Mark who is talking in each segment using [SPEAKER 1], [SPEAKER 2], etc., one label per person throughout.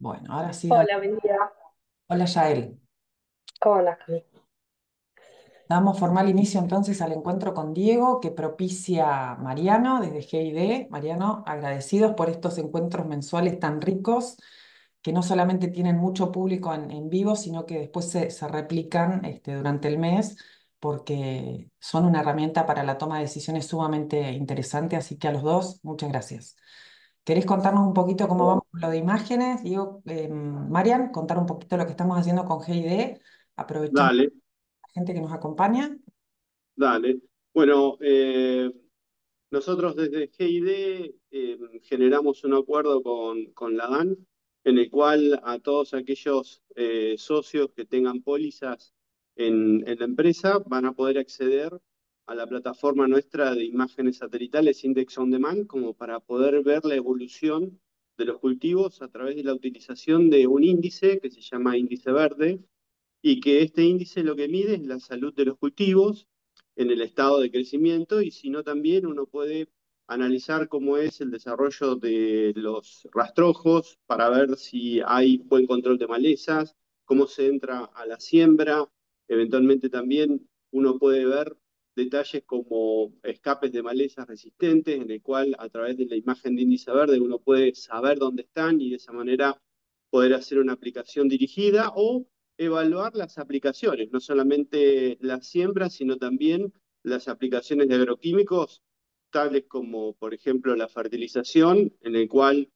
[SPEAKER 1] Bueno, ahora sí,
[SPEAKER 2] Hola, buen día.
[SPEAKER 1] hola Yael.
[SPEAKER 2] ¿Cómo andas, Cami?
[SPEAKER 1] Damos formal inicio entonces al encuentro con Diego que propicia Mariano desde GID. Mariano, agradecidos por estos encuentros mensuales tan ricos que no solamente tienen mucho público en vivo, sino que después se replican durante el mes porque son una herramienta para la toma de decisiones sumamente interesante. Así que a los dos, muchas gracias. ¿Querés contarnos un poquito cómo vamos con lo de imágenes? Diego, Marian, contar un poquito lo que estamos haciendo con GID, aprovechando
[SPEAKER 3] Dale,
[SPEAKER 1] la gente que nos acompaña.
[SPEAKER 3] dale. Bueno, nosotros desde GID generamos un acuerdo con la DAN en el cual a todos aquellos socios que tengan pólizas en la empresa van a poder acceder a la plataforma nuestra de imágenes satelitales Index on Demand como para poder ver la evolución de los cultivos a través de la utilización de un índice que se llama índice verde y que este índice lo que mide es la salud de los cultivos en el estado de crecimiento y sino también uno puede analizar cómo es el desarrollo de los rastrojos para ver si hay buen control de malezas, cómo se entra a la siembra, eventualmente también uno puede ver detalles como escapes de malezas resistentes, en el cual a través de la imagen de índice verde uno puede saber dónde están y de esa manera poder hacer una aplicación dirigida o evaluar las aplicaciones, no solamente las siembras, sino también las aplicaciones de agroquímicos, tales como, por ejemplo, la fertilización, en el cual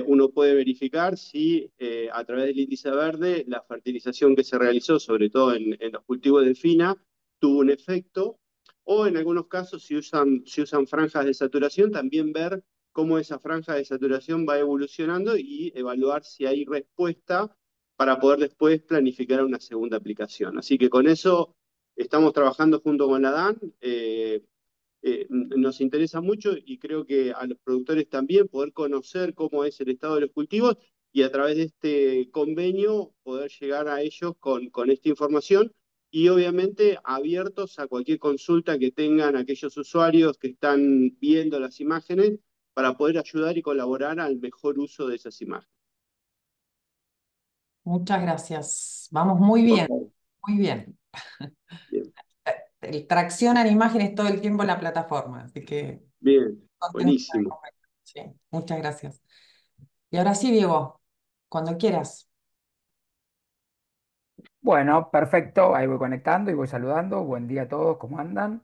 [SPEAKER 3] uno puede verificar si a través del índice verde la fertilización que se realizó, sobre todo en los cultivos de fina, tuvo un efecto, o en algunos casos, si usan franjas de saturación, también ver cómo esa franja de saturación va evolucionando y evaluar si hay respuesta para poder después planificar una segunda aplicación. Así que con eso estamos trabajando junto con la DAN. Nos interesa mucho y creo que a los productores también poder conocer cómo es el estado de los cultivos y a través de este convenio poder llegar a ellos con esta información y obviamente abiertos a cualquier consulta que tengan aquellos usuarios que están viendo las imágenes para poder ayudar y colaborar al mejor uso de esas imágenes.
[SPEAKER 1] Muchas gracias. Vamos muy
[SPEAKER 3] Por
[SPEAKER 1] bien,
[SPEAKER 3] favor.
[SPEAKER 1] muy bien.
[SPEAKER 3] Bien,
[SPEAKER 1] Traccionan imágenes todo el tiempo en la plataforma, así que
[SPEAKER 3] bien,
[SPEAKER 1] contenta de
[SPEAKER 3] buenísimo.
[SPEAKER 1] acompañar. Sí, muchas gracias. Y ahora sí, Diego, cuando quieras.
[SPEAKER 4] Bueno, perfecto. Ahí voy conectando y voy saludando. Buen día a todos, ¿cómo andan?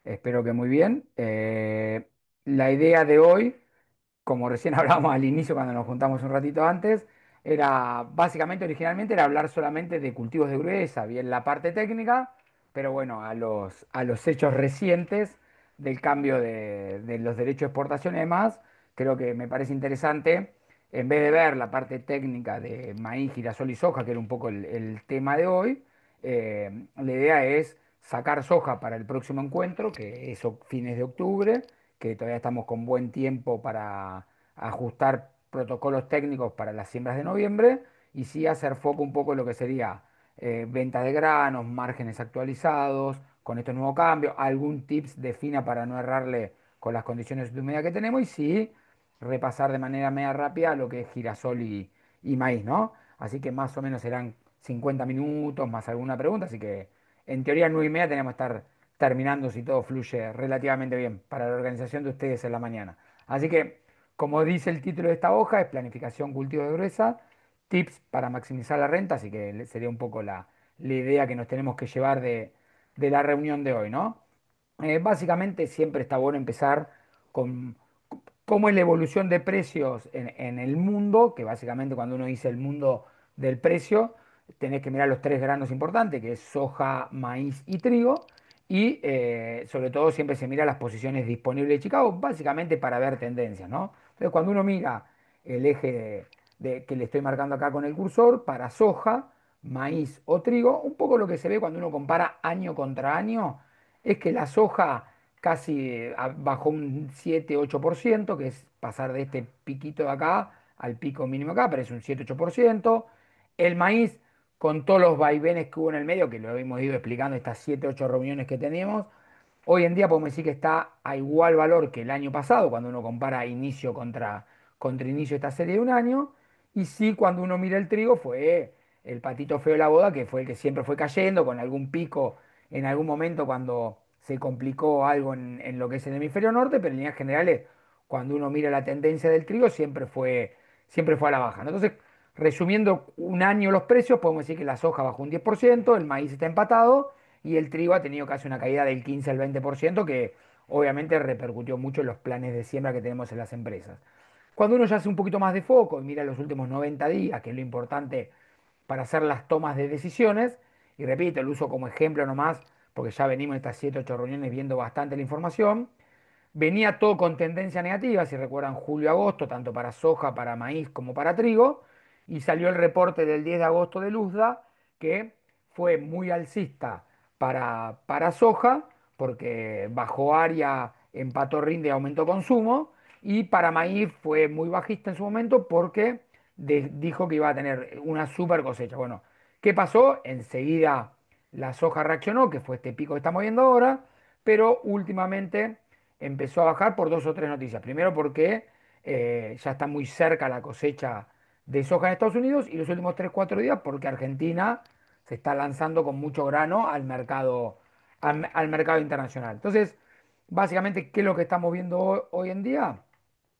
[SPEAKER 4] Espero que muy bien. La idea de hoy, como recién hablábamos al inicio cuando nos juntamos un ratito antes, era básicamente, originalmente era hablar solamente de cultivos de gruesa, bien la parte técnica, pero bueno, a los hechos recientes del cambio de los derechos de exportación y demás, creo que me parece interesante, en vez de ver la parte técnica de maíz, girasol y soja, que era un poco el tema de hoy, la idea es sacar soja para el próximo encuentro, que es fines de octubre, que todavía estamos con buen tiempo para ajustar protocolos técnicos para las siembras de noviembre y sí hacer foco un poco en lo que sería venta de granos, márgenes actualizados, con estos nuevos cambios, algún tips de fina para no errarle con las condiciones de humedad que tenemos y sí repasar de manera media rápida lo que es girasol y maíz, ¿no? Así que más o menos serán 50 minutos más alguna pregunta, así que en teoría 9:30 tenemos que estar terminando si todo fluye relativamente bien para la organización de ustedes en la mañana. Así que, como dice el título de esta hoja, es planificación cultivo de gruesa, tips para maximizar la renta, así que sería un poco la idea que nos tenemos que llevar de la reunión de hoy, ¿no? Básicamente siempre está bueno empezar con cómo es la evolución de precios en el mundo, que básicamente cuando uno dice el mundo del precio, tenés que mirar los tres granos importantes, que es soja, maíz y trigo, y sobre todo siempre se mira las posiciones disponibles de Chicago, básicamente para ver tendencias, ¿no? Entonces cuando uno mira el eje que le estoy marcando acá con el cursor, para soja, maíz o trigo, un poco lo que se ve cuando uno compara año contra año, es que la soja casi bajó un 7-8%, que es pasar de este piquito de acá al pico mínimo acá, pero es un 7-8%. El maíz, con todos los vaivenes que hubo en el medio, que lo hemos ido explicando estas 7-8 reuniones que tenemos, hoy en día podemos decir que está a igual valor que el año pasado, cuando uno compara inicio contra inicio de esta serie de un año. Y sí, cuando uno mira el trigo, fue el patito feo de la boda, que fue el que siempre fue cayendo, con algún pico en algún momento cuando se complicó algo en lo que es el hemisferio norte, pero en líneas generales, cuando uno mira la tendencia del trigo, siempre fue a la baja, ¿no? Entonces, resumiendo un año los precios, podemos decir que la soja bajó un 10%, el maíz está empatado y el trigo ha tenido casi una caída del 15 al 20%, que obviamente repercutió mucho en los planes de siembra que tenemos en las empresas. Cuando uno ya hace un poquito más de foco y mira los últimos 90 días, que es lo importante para hacer las tomas de decisiones, y repito, lo uso como ejemplo nomás, porque ya venimos en estas 7 8 reuniones viendo bastante la información, venía todo con tendencia negativa, si recuerdan julio-agosto, tanto para soja, para maíz como para trigo, y salió el reporte del 10 de agosto de Luzda, que fue muy alcista para soja, porque bajó área, empató rinde y aumentó consumo, y para maíz fue muy bajista en su momento porque dijo que iba a tener una super cosecha. Bueno, ¿qué pasó? Enseguida la soja reaccionó, que fue este pico que estamos viendo ahora, pero últimamente empezó a bajar por dos o tres noticias. Primero porque ya está muy cerca la cosecha de soja en Estados Unidos y los últimos 3 4 días porque Argentina se está lanzando con mucho grano al mercado internacional. Entonces, básicamente, ¿qué es lo que estamos viendo hoy en día?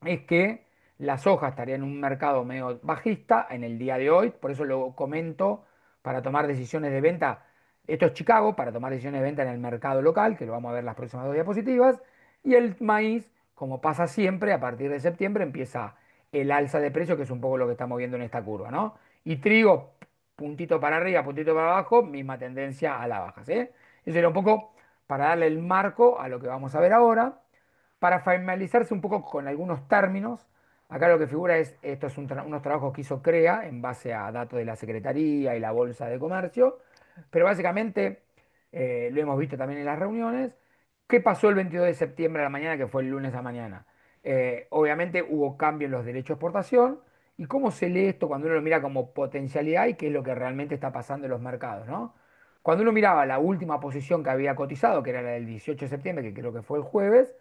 [SPEAKER 4] Es que la soja estaría en un mercado medio bajista en el día de hoy, por eso lo comento para tomar decisiones de venta. Esto es Chicago, para tomar decisiones de venta en el mercado local, que lo vamos a ver en las próximas dos diapositivas. Y el maíz, como pasa siempre, a partir de septiembre empieza el alza de precio, que es un poco lo que estamos viendo en esta curva, ¿no? Y trigo, puntito para arriba, puntito para abajo, misma tendencia a la baja, ¿sí? Eso era un poco para darle el marco a lo que vamos a ver ahora. Para familiarizarse un poco con algunos términos, acá lo que figura es, esto es unos trabajos que hizo CREA en base a datos de la Secretaría y la Bolsa de Comercio, pero básicamente lo hemos visto también en las reuniones. ¿Qué pasó el 22 de septiembre a la mañana, que fue el lunes a mañana? Obviamente hubo cambio en los derechos de exportación. ¿Y cómo se lee esto cuando uno lo mira como potencialidad y qué es lo que realmente está pasando en los mercados, ¿no? Cuando uno miraba la última posición que había cotizado, que era la del 18 de septiembre, que creo que fue el jueves,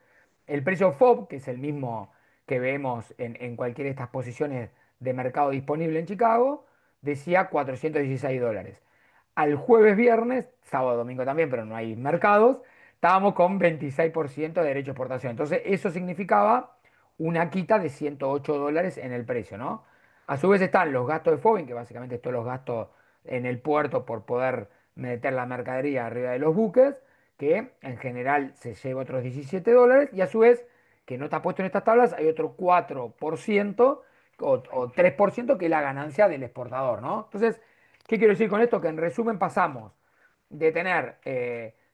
[SPEAKER 4] el precio FOB, que es el mismo que vemos en cualquiera de estas posiciones de mercado disponible en Chicago, decía $416. Al jueves, viernes, sábado, domingo también, pero no hay mercados, estábamos con 26% de derecho de exportación. Entonces, eso significaba una quita de $108 en el precio, ¿no? A su vez están los gastos de FOBIN, que básicamente son los gastos en el puerto por poder meter la mercadería arriba de los buques, que en general se lleva otros $17, y a su vez, que no está puesto en estas tablas, hay otro 4% o 3% que es la ganancia del exportador, ¿no? Entonces, ¿qué quiero decir con esto? Que en resumen pasamos de tener,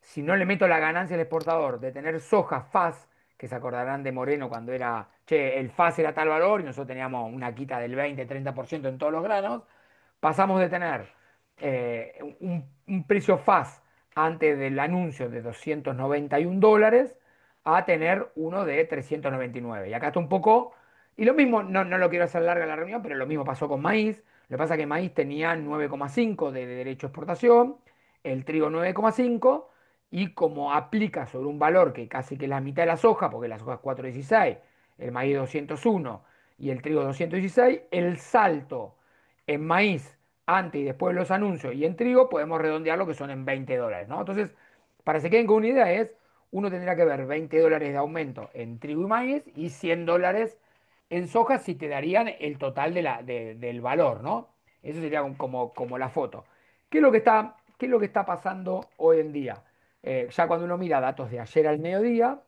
[SPEAKER 4] si no le meto la ganancia al exportador, de tener soja FAS, que se acordarán de Moreno cuando era, che, el FAS era tal valor y nosotros teníamos una quita del 20-30% en todos los granos, pasamos de tener un precio FAS antes del anuncio de $291 a tener uno de 399. Y acá está un poco, y lo mismo, no lo quiero hacer larga la reunión, pero lo mismo pasó con maíz. Lo que pasa es que maíz tenía 9,5 de derecho a exportación, el trigo 9,5, y como aplica sobre un valor que casi que es la mitad de la soja, porque la soja es 416, el maíz 201 y el trigo 216, el salto en maíz antes y después de los anuncios y en trigo podemos redondearlo que son en $20, ¿no? Entonces, para que se queden con una idea es, uno tendría que ver $20 de aumento en trigo y maíz y $100 en soja si te darían el total del valor, ¿no? Eso sería como la foto. ¿Qué es lo que está pasando hoy en día? Ya cuando uno mira datos de ayer al mediodía,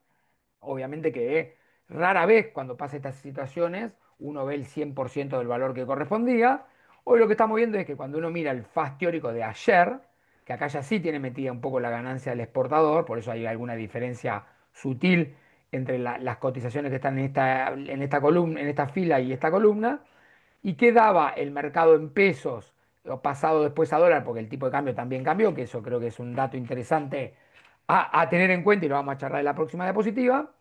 [SPEAKER 4] obviamente que rara vez cuando pasa estas situaciones uno ve el 100% del valor que correspondía. Hoy lo que estamos viendo es que cuando uno mira el FAS teórico de ayer, que acá ya sí tiene metida un poco la ganancia del exportador, por eso hay alguna diferencia sutil entre las cotizaciones que están en esta columna, en esta fila y esta columna, y qué daba el mercado en pesos o pasado después a dólar, porque el tipo de cambio también cambió, que eso creo que es un dato interesante a tener en cuenta y lo vamos a charlar en la próxima diapositiva.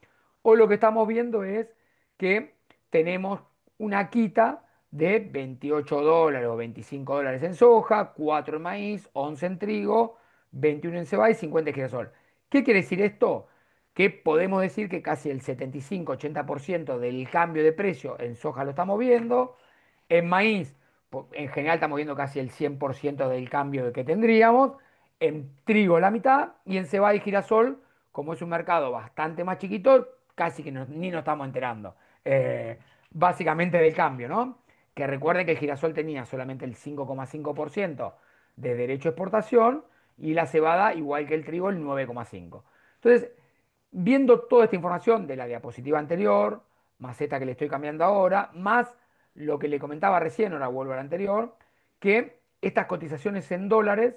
[SPEAKER 4] Hoy lo que estamos viendo es que tenemos una quita de $28 o $25 en soja, 4 en maíz, 11 en trigo, 21 en cebada y 50 en girasol. ¿Qué quiere decir esto? Que podemos decir que casi el 75-80% del cambio de precio en soja lo estamos viendo, En maíz, en general estamos viendo casi el 100% del cambio que tendríamos. En trigo la mitad. Y en cebada y girasol, como es un mercado bastante más chiquito, casi que ni nos estamos enterando. Eh, Básicamente del cambio, ¿no? Que recuerden que el girasol tenía solamente el 5,5% de derecho a exportación y la cebada, igual que el trigo, el 9,5%. Entonces, viendo toda esta información de la diapositiva anterior, más esta que le estoy cambiando ahora, más lo que le comentaba recién, ahora vuelvo a la anterior, que estas cotizaciones en dólares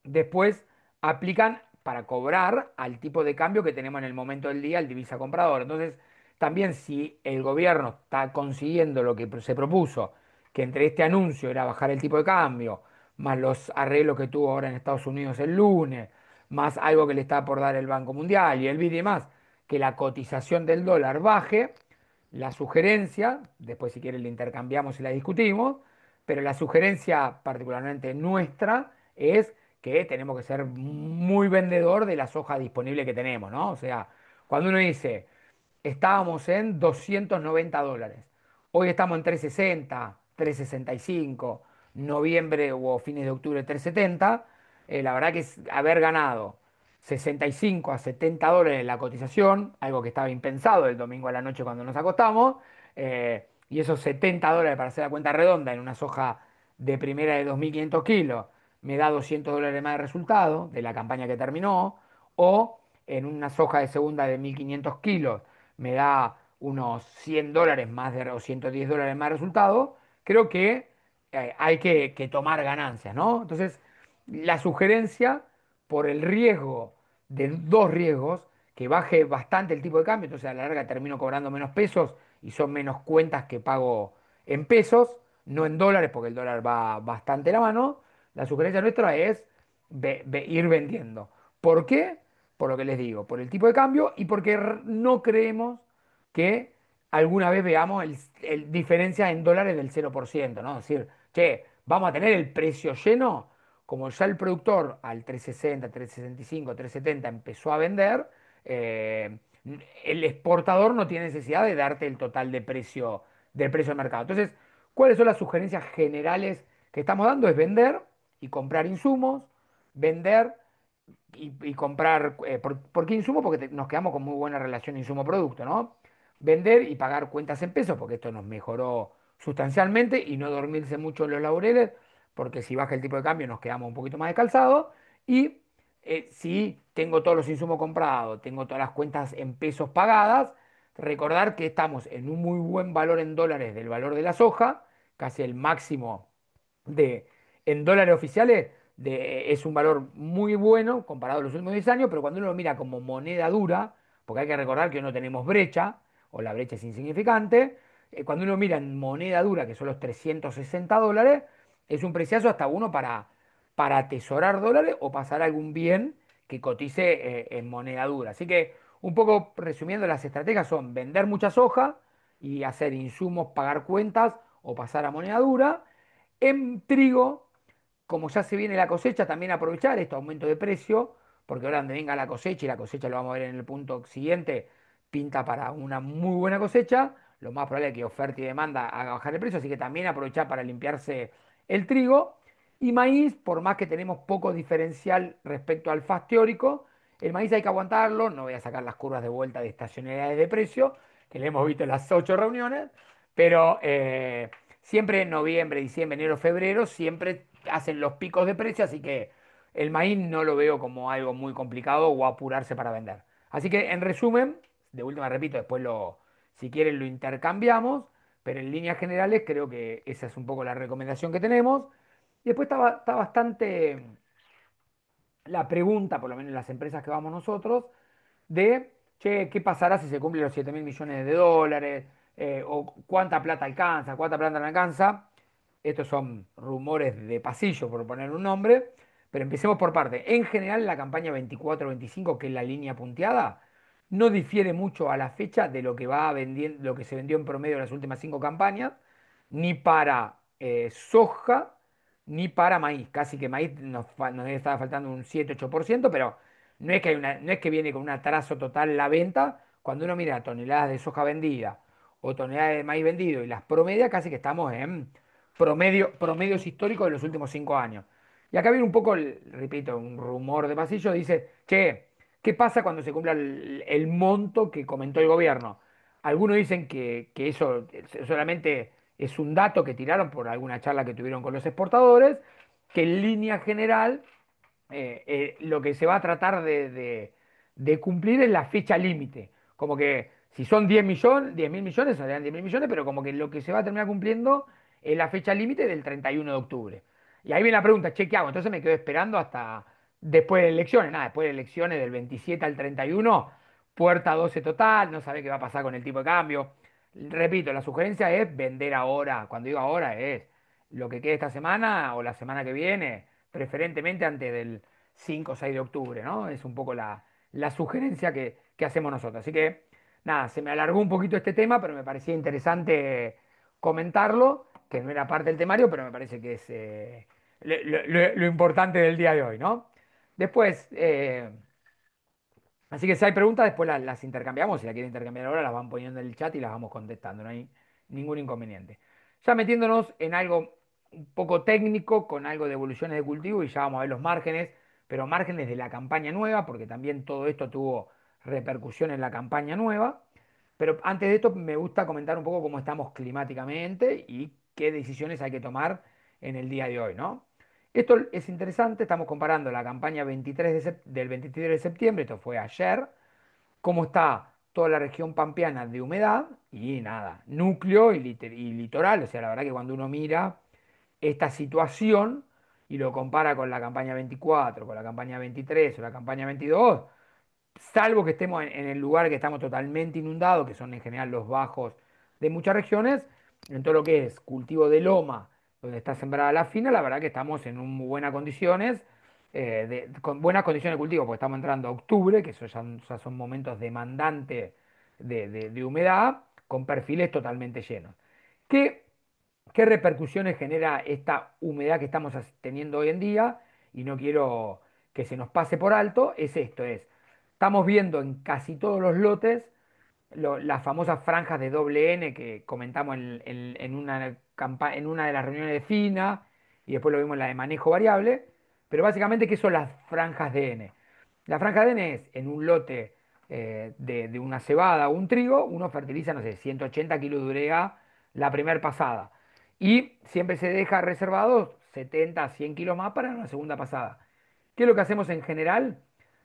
[SPEAKER 4] después aplican para cobrar al tipo de cambio que tenemos en el momento del día, el divisa comprador. Entonces, también si el gobierno está consiguiendo lo que se propuso, que entre este anuncio era bajar el tipo de cambio, más los arreglos que tuvo ahora en Estados Unidos el lunes, más algo que le está por dar el Banco Mundial y el BID y demás, que la cotización del dólar baje, la sugerencia, después si quieren la intercambiamos y la discutimos, pero la sugerencia particularmente nuestra es que tenemos que ser muy vendedor de la soja disponible que tenemos, ¿no? O sea, cuando uno dice, estábamos en $290, hoy estamos en 360, 365, noviembre o fines de octubre 370, la verdad que es haber ganado 65 a $70 la cotización, algo que estaba impensado el domingo a la noche cuando nos acostamos, y esos $70 para hacer la cuenta redonda en una soja de primera de 2.500 kilos me da $200 más de resultado de la campaña que terminó, o en una soja de segunda de 1.500 kilos me da unos $100 más o $110 más de resultado, creo que hay que tomar ganancias, ¿no? Entonces, la sugerencia por el riesgo de dos riesgos, que baje bastante el tipo de cambio, entonces a la larga termino cobrando menos pesos y son menos cuentas que pago en pesos, no en dólares, porque el dólar va bastante a la mano. La sugerencia nuestra es ir vendiendo. ¿Por qué? Por lo que les digo, por el tipo de cambio y porque no creemos que alguna vez veamos diferencia en dólares del 0%, ¿no? Es decir, che, vamos a tener el precio lleno, como ya el productor al 360, 365, 370 empezó a vender, eh, el exportador no tiene necesidad de darte el total de precio del precio del mercado. Entonces, ¿cuáles son las sugerencias generales que estamos dando? Es vender y comprar insumos, vender y comprar, ¿por qué insumo? Porque nos quedamos con muy buena relación insumo-producto, ¿no? Vender y pagar cuentas en pesos, porque esto nos mejoró sustancialmente y no dormirse mucho en los laureles, porque si baja el tipo de cambio nos quedamos un poquito más descalzados. Y si tengo todos los insumos comprados, tengo todas las cuentas en pesos pagadas, recordar que estamos en un muy buen valor en dólares del valor de la soja, casi el máximo de, en dólares oficiales es un valor muy bueno comparado a los últimos 10 años, pero cuando uno lo mira como moneda dura, porque hay que recordar que no tenemos brecha, o la brecha es insignificante, cuando uno mira en moneda dura, que son los $360, es un preciazo hasta uno para atesorar dólares o pasar algún bien que cotice en moneda dura. Así que, un poco resumiendo, las estrategias son vender mucha soja y hacer insumos, pagar cuentas o pasar a moneda dura. En trigo, como ya se viene la cosecha, también aprovechar este aumento de precio, porque ahora donde venga la cosecha, y la cosecha lo vamos a ver en el punto siguiente, pinta para una muy buena cosecha, lo más probable es que oferta y demanda haga bajar el precio, así que también aprovechar para limpiarse el trigo. Y maíz, por más que tenemos poco diferencial respecto al FAS teórico, el maíz hay que aguantarlo, no voy a sacar las curvas de vuelta de estacionalidades de precio, que le hemos visto en las 8 reuniones, pero siempre en noviembre, diciembre, enero, febrero, siempre hacen los picos de precio, así que el maíz no lo veo como algo muy complicado o apurarse para vender. Así que en resumen, de última repito, después si quieren lo intercambiamos, pero en líneas generales creo que esa es un poco la recomendación que tenemos. Y después está bastante la pregunta, por lo menos en las empresas que vamos nosotros, de, che, ¿qué pasará si se cumplen los 7.000 millones de dólares? O cuánta plata alcanza, cuánta plata no alcanza. Estos son rumores de pasillo, por poner un nombre, pero empecemos por parte. En general, la campaña 24-25, que es la línea punteada, no difiere mucho a la fecha de lo que va vendiendo, lo que se vendió en promedio en las últimas 5 campañas, ni para soja, ni para maíz. Casi que maíz nos debe estar faltando un 7-8%, pero no es que viene con un atraso total la venta. Cuando uno mira toneladas de soja vendida o tonelada de maíz vendido y las promedias, casi que estamos en promedios históricos de los últimos 5 años. Y acá viene un poco, repito, un rumor de pasillo, dice, che, ¿qué pasa cuando se cumpla el monto que comentó el gobierno? Algunos dicen que eso solamente es un dato que tiraron por alguna charla que tuvieron con los exportadores, que en línea general lo que se va a tratar de cumplir es la fecha límite. Como que si son 10 millones, 10 mil millones, serán 10 mil millones, pero como que lo que se va a terminar cumpliendo es la fecha límite del 31 de octubre. Y ahí viene la pregunta, che, ¿qué hago? Entonces me quedo esperando hasta después de elecciones. Nada, después de elecciones del 27 al 31, puerta 12 total, no sabe qué va a pasar con el tipo de cambio. Repito, la sugerencia es vender ahora. Cuando digo ahora es lo que quede esta semana o la semana que viene, preferentemente antes del 5 o 6 de octubre, ¿no? Es un poco la sugerencia que hacemos nosotros. Así que, nada, se me alargó un poquito este tema, pero me parecía interesante comentarlo, que no era parte del temario, pero me parece que es lo importante del día de hoy, ¿no? Después, así que si hay preguntas, después las intercambiamos. Si la quieren intercambiar ahora, las van poniendo en el chat y las vamos contestando. No hay ningún inconveniente. Ya metiéndonos en algo un poco técnico, con algo de evoluciones de cultivo, y ya vamos a ver los márgenes, pero márgenes de la campaña nueva, porque también todo esto tuvo repercusión en la campaña nueva. Pero antes de esto, me gusta comentar un poco cómo estamos climáticamente y qué decisiones hay que tomar en el día de hoy, ¿no? Esto es interesante, estamos comparando la campaña 23 del 23 de septiembre, esto fue ayer, cómo está toda la región pampeana de humedad y nada, núcleo y litoral. O sea, la verdad que cuando uno mira esta situación y lo compara con la campaña 24, con la campaña 23 o la campaña 22, salvo que estemos en el lugar que estamos totalmente inundados, que son en general los bajos de muchas regiones, en todo lo que es cultivo de loma, donde está sembrada la fina, la verdad que estamos en muy buenas condiciones, con buenas condiciones de cultivo, porque estamos entrando a octubre, que eso ya son momentos demandantes de humedad, con perfiles totalmente llenos. ¿Qué, qué repercusiones genera esta humedad que estamos teniendo hoy en día? Y no quiero que se nos pase por alto, es esto, estamos viendo en casi todos los lotes las famosas franjas de doble N que comentamos en una de las reuniones de FINA y después lo vimos en la de manejo variable, pero básicamente, ¿qué son las franjas de N? La franja de N es en un lote de una cebada o un trigo, uno fertiliza, no sé, 180 kilos de urea la primera pasada y siempre se deja reservado 70 a 100 kilos más para una segunda pasada. ¿Qué es lo que hacemos en general?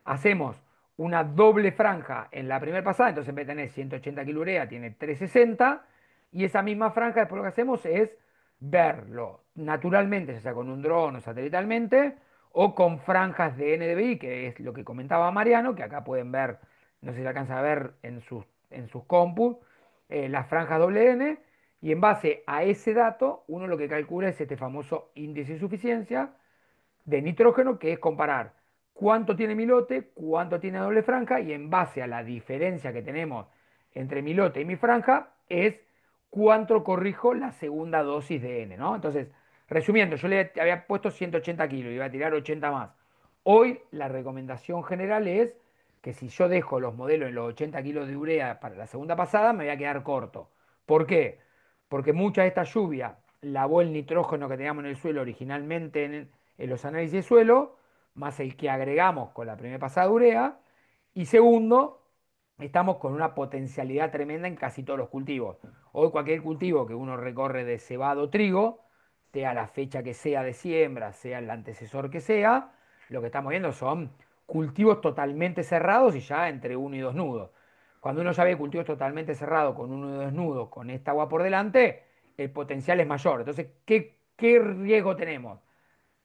[SPEAKER 4] Hacemos una doble franja en la primera pasada, entonces en vez de tener 180 kilurea, tiene 360, y esa misma franja después lo que hacemos es verlo naturalmente, ya sea con un dron o satelitalmente, o con franjas de NDVI, que es lo que comentaba Mariano, que acá pueden ver, no sé si se alcanza a ver en sus compus, las franjas doble N, y en base a ese dato, uno lo que calcula es este famoso índice de insuficiencia, de nitrógeno, que es comparar cuánto tiene mi lote, cuánto tiene doble franja, y en base a la diferencia que tenemos entre mi lote y mi franja, es cuánto corrijo la segunda dosis de N, ¿no? Entonces, resumiendo, yo le había puesto 180 kilos, iba a tirar 80 más. Hoy la recomendación general es que si yo dejo los modelos en los 80 kilos de urea para la segunda pasada, me voy a quedar corto. ¿Por qué? Porque mucha de esta lluvia lavó el nitrógeno que teníamos en el suelo originalmente en los análisis de suelo, más el que agregamos con la primera pasada de urea. Y segundo, estamos con una potencialidad tremenda en casi todos los cultivos. Hoy cualquier cultivo que uno recorre de cebado o trigo, sea la fecha que sea de siembra, sea el antecesor que sea, lo que estamos viendo son cultivos totalmente cerrados y ya entre uno y dos nudos. Cuando uno ya ve cultivos totalmente cerrados con uno y dos nudos, con esta agua por delante, el potencial es mayor. Entonces, ¿qué riesgo tenemos?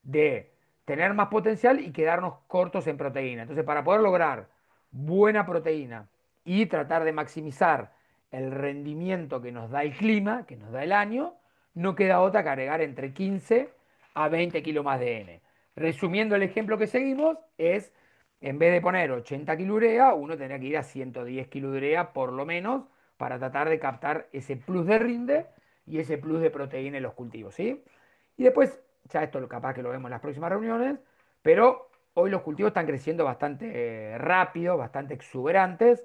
[SPEAKER 4] De tener más potencial y quedarnos cortos en proteína. Entonces, para poder lograr buena proteína y tratar de maximizar el rendimiento que nos da el clima, que nos da el año, no queda otra que agregar entre 15 a 20 kilos más de N. Resumiendo el ejemplo que seguimos, es en vez de poner 80 kilos de urea, uno tendría que ir a 110 kilos de urea por lo menos para tratar de captar ese plus de rinde y ese plus de proteína en los cultivos, ¿sí? Y después, ya esto capaz que lo vemos en las próximas reuniones, pero hoy los cultivos están creciendo bastante rápido, bastante exuberantes,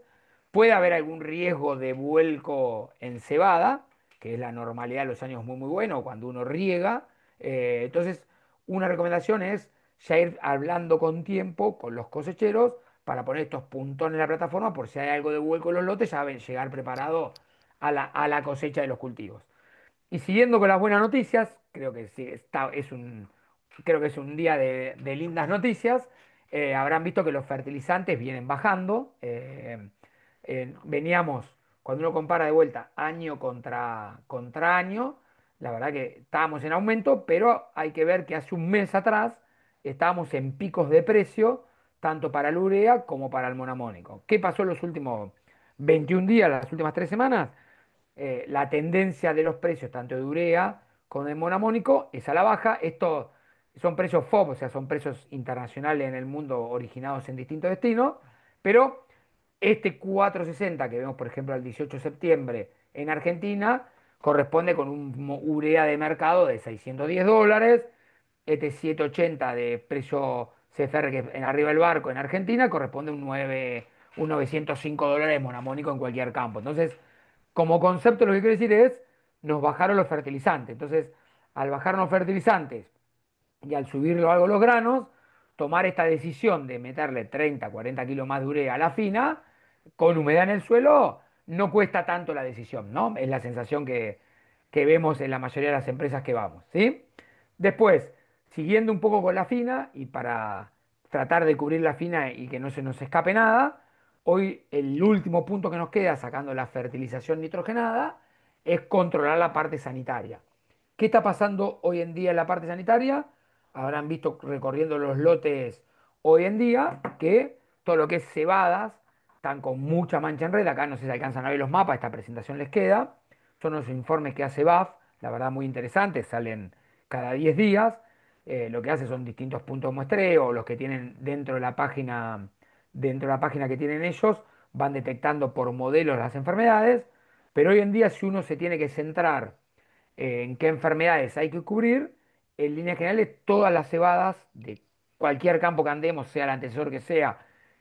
[SPEAKER 4] Puede haber algún riesgo de vuelco en cebada, que es la normalidad de los años muy muy bueno, cuando uno riega. Entonces, una recomendación es ya ir hablando con tiempo con los cosecheros para poner estos puntones en la plataforma por si hay algo de vuelco en los lotes, ya llegar preparado a la cosecha de los cultivos. Y siguiendo con las buenas noticias, creo que sí, creo que es un día de lindas noticias. Habrán visto que los fertilizantes vienen bajando. Veníamos, cuando uno compara de vuelta año contra año, la verdad que estábamos en aumento, pero hay que ver que hace un mes atrás estábamos en picos de precio, tanto para el urea como para el monamónico. ¿Qué pasó en los últimos 21 días, las últimas 3 semanas? La tendencia de los precios, tanto de urea como de monamónico, es a la baja. Estos son precios FOB, o sea, son precios internacionales en el mundo originados en distintos destinos, pero este 460 que vemos, por ejemplo, el 18 de septiembre en Argentina, corresponde con un urea de mercado de $610. Este 780 de precio CFR que es en arriba del barco en Argentina corresponde a un $905 monamónico en cualquier campo. Entonces, como concepto lo que quiero decir es, nos bajaron los fertilizantes. Entonces, al bajar los fertilizantes y al subirlo algo los granos, tomar esta decisión de meterle 30, 40 kilos más de urea a la fina, con humedad en el suelo, no cuesta tanto la decisión, ¿no? Es la sensación que vemos en la mayoría de las empresas que vamos, ¿sí? Después, siguiendo un poco con la fina y para tratar de cubrir la fina y que no se nos escape nada, hoy el último punto que nos queda, sacando la fertilización nitrogenada, es controlar la parte sanitaria. ¿Qué está pasando hoy en día en la parte sanitaria? Habrán visto recorriendo los lotes hoy en día que todo lo que es cebadas están con mucha mancha en red. Acá no sé si alcanzan a ver los mapas, esta presentación les queda. Son los informes que hace BAF, la verdad muy interesantes, salen cada 10 días. Lo que hace son distintos puntos de muestreo, los que tienen dentro de la página que tienen ellos, van detectando por modelos las enfermedades. Pero hoy en día, si uno se tiene que centrar en qué enfermedades hay que cubrir, en líneas generales todas las cebadas de cualquier campo que andemos, sea el antecesor que sea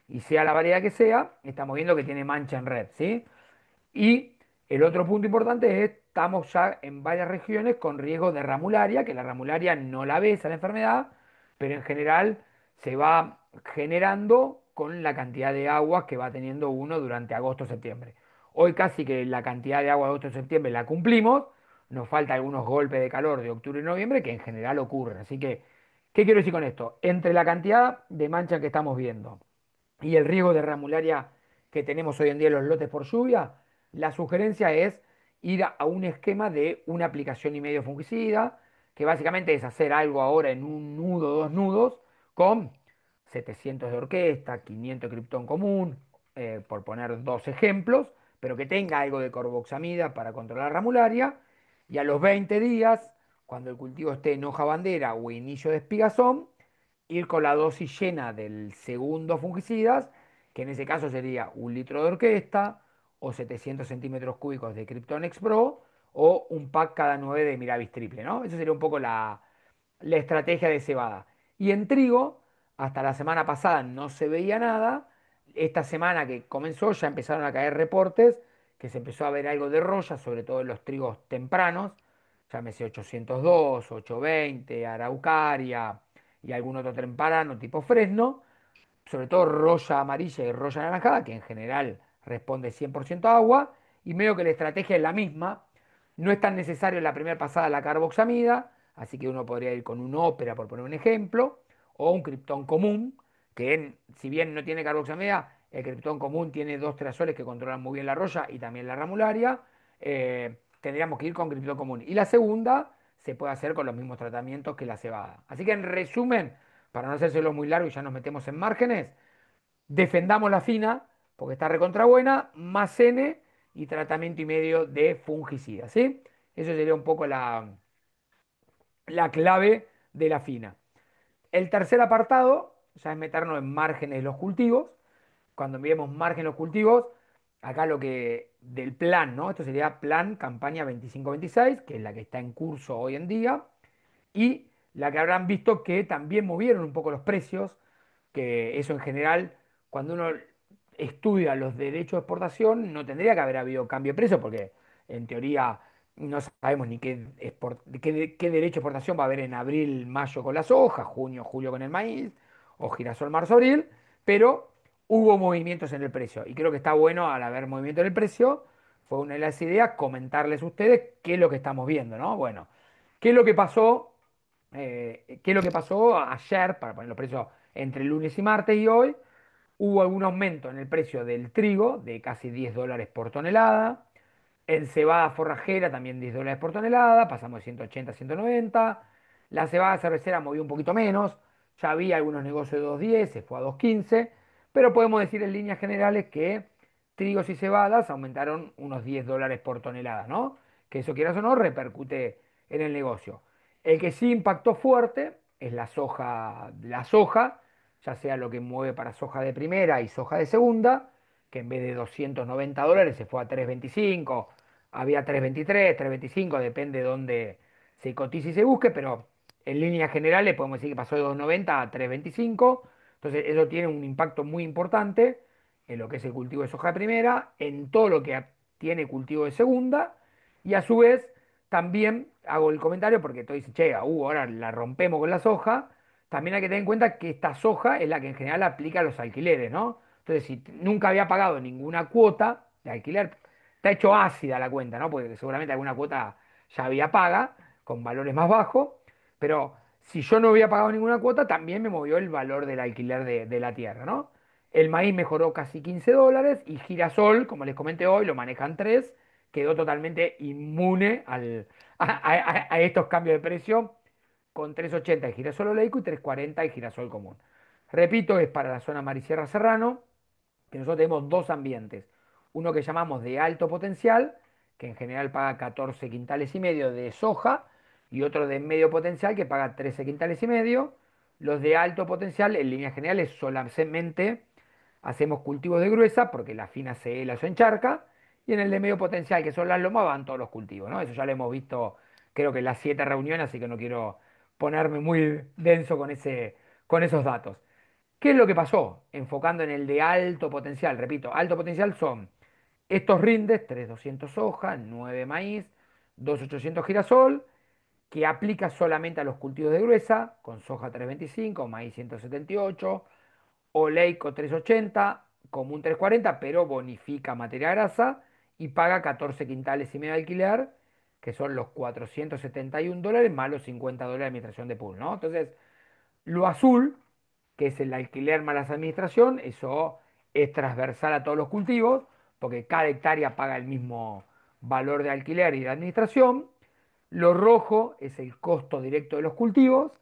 [SPEAKER 4] y sea la variedad que sea, estamos viendo que tiene mancha en red, ¿sí? Y el otro punto importante es, estamos ya en varias regiones con riesgo de ramularia, que la ramularia no la ves a la enfermedad, pero en general se va generando con la cantidad de agua que va teniendo uno durante agosto-septiembre. Hoy casi que la cantidad de agua de agosto-septiembre la cumplimos, nos falta algunos golpes de calor de octubre y noviembre que en general ocurren. Así que, ¿qué quiero decir con esto? Entre la cantidad de mancha que estamos viendo y el riesgo de ramularia que tenemos hoy en día en los lotes por lluvia, la sugerencia es ir a un esquema de una aplicación y medio fungicida, que básicamente es hacer algo ahora en un nudo, dos nudos, con 700 de orquesta, 500 de criptón común, por poner dos ejemplos, pero que tenga algo de carboxamida para controlar la ramularia, y a los 20 días, cuando el cultivo esté en hoja bandera o inicio de espigazón, ir con la dosis llena del segundo fungicidas, que en ese caso sería 1 litro de orquesta o 700 centímetros cúbicos de Krypton X Pro o un pack cada 9 de Miravis triple, ¿no? Esa sería un poco la estrategia de cebada. Y en trigo, hasta la semana pasada no se veía nada. Esta semana que comenzó ya empezaron a caer reportes que se empezó a ver algo de roya, sobre todo en los trigos tempranos, llámese 802, 820, Araucaria y algún otro temprano tipo Fresno, sobre todo roya amarilla y roya anaranjada, que en general responde 100% agua, y medio que la estrategia es la misma. No es tan necesario en la primera pasada la carboxamida, así que uno podría ir con un ópera, por poner un ejemplo, o un criptón común, que si bien no tiene carboxamida, el criptón común tiene dos triazoles que controlan muy bien la roya y también la ramularia. Tendríamos que ir con criptón común. Y la segunda se puede hacer con los mismos tratamientos que la cebada. Así que en resumen, para no hacérselo muy largo y ya nos metemos en márgenes, defendamos la fina, porque está recontra buena, más N y tratamiento y medio de fungicida, ¿sí? Eso sería un poco la clave de la fina. El tercer apartado ya es meternos en márgenes de los cultivos. Cuando enviemos margen los cultivos, acá lo que del plan, ¿no? Esto sería plan campaña 25-26, que es la que está en curso hoy en día, y la que habrán visto que también movieron un poco los precios, que eso en general, cuando uno estudia los derechos de exportación, no tendría que haber habido cambio de precio, porque en teoría no sabemos ni qué derecho de exportación va a haber en abril, mayo con la soja, junio, julio con el maíz, o girasol, marzo, abril, pero hubo movimientos en el precio. Y creo que está bueno al haber movimiento en el precio, fue una de las ideas comentarles a ustedes qué es lo que estamos viendo, ¿no? Bueno, ¿qué es lo que pasó? ¿Qué es lo que pasó ayer, para poner los precios entre lunes y martes y hoy? Hubo algún aumento en el precio del trigo de casi $10 por tonelada. En cebada forrajera también $10 por tonelada, pasamos de 180 a 190. La cebada cervecera movió un poquito menos, ya había algunos negocios de 210, se fue a 215, pero podemos decir en líneas generales que trigos y cebadas aumentaron unos $10 por tonelada, ¿no? Que eso quieras o no repercute en el negocio. El que sí impactó fuerte es la soja, ya sea lo que mueve para soja de primera y soja de segunda, que en vez de $290 se fue a 325, había 323, 325, depende de dónde se cotice y se busque, pero en líneas generales podemos decir que pasó de 290 a 325, entonces eso tiene un impacto muy importante en lo que es el cultivo de soja de primera, en todo lo que tiene cultivo de segunda, y a su vez también hago el comentario porque tú dices, che, ahora la rompemos con la soja, también hay que tener en cuenta que esta soja es la que en general aplica a los alquileres, ¿no? Entonces, si nunca había pagado ninguna cuota de alquiler, está hecho ácida la cuenta, ¿no? Porque seguramente alguna cuota ya había paga, con valores más bajos, pero si yo no había pagado ninguna cuota, también me movió el valor del alquiler de la tierra, ¿no? El maíz mejoró casi $15 y girasol, como les comenté hoy, lo manejan 3, quedó totalmente inmune a estos cambios de precio con 380 el girasol oleico y 340 el girasol común. Repito, es para la zona Mar y Sierra Serrano, que nosotros tenemos dos ambientes. Uno que llamamos de alto potencial, que en general paga 14 quintales y medio de soja, y otro de medio potencial que paga 13 quintales y medio. Los de alto potencial, en líneas generales, solamente hacemos cultivos de gruesa, porque la fina se hela o se encharca, y en el de medio potencial, que son las lomas, van todos los cultivos, ¿no? Eso ya lo hemos visto, creo que en las 7 reuniones, así que no quiero ponerme muy denso con esos datos. ¿Qué es lo que pasó? Enfocando en el de alto potencial, repito, alto potencial son estos rindes, 3.200 soja, 9 maíz, 2.800 girasol, que aplica solamente a los cultivos de gruesa, con soja 325, maíz 178, oleico 380, común 340, pero bonifica materia grasa y paga 14 quintales y medio de alquiler, que son los $471 más los $50 de administración de pool, ¿no? Entonces, lo azul, que es el alquiler más la administración, eso es transversal a todos los cultivos, porque cada hectárea paga el mismo valor de alquiler y de administración. Lo rojo es el costo directo de los cultivos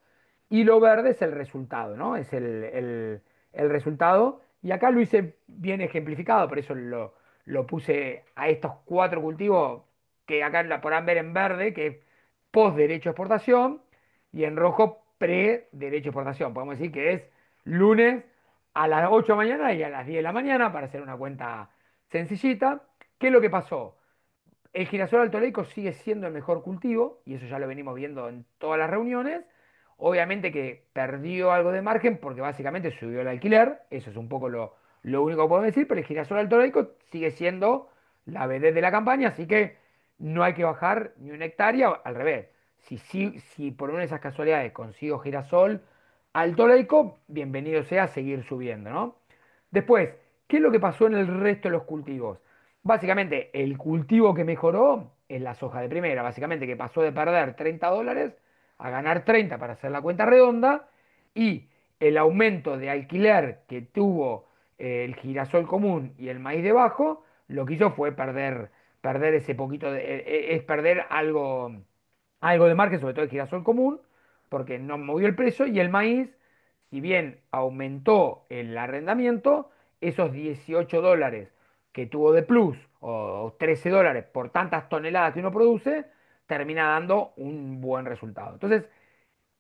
[SPEAKER 4] y lo verde es el resultado, ¿no? Es el resultado. Y acá lo hice bien ejemplificado, por eso lo puse a estos 4 cultivos que acá la podrán ver en verde, que es post derecho de exportación, y en rojo pre-derecho de exportación. Podemos decir que es lunes a las 8 de la mañana y a las 10 de la mañana, para hacer una cuenta sencillita. ¿Qué es lo que pasó? El girasol alto oleico sigue siendo el mejor cultivo, y eso ya lo venimos viendo en todas las reuniones. Obviamente que perdió algo de margen porque básicamente subió el alquiler, eso es un poco lo único que puedo decir, pero el girasol alto oleico sigue siendo la vedette de la campaña, así que no hay que bajar ni una hectárea, al revés. Si por una de esas casualidades consigo girasol alto oleico, bienvenido sea a seguir subiendo, ¿no? Después, ¿qué es lo que pasó en el resto de los cultivos? Básicamente, el cultivo que mejoró es la soja de primera, básicamente que pasó de perder $30 a ganar 30 para hacer la cuenta redonda, y el aumento de alquiler que tuvo el girasol común y el maíz debajo, lo que hizo fue perder ese poquito es perder algo de margen, sobre todo el girasol común, porque no movió el precio, y el maíz, si bien aumentó el arrendamiento, esos $18 que tuvo de plus, o $13 por tantas toneladas que uno produce, termina dando un buen resultado. Entonces,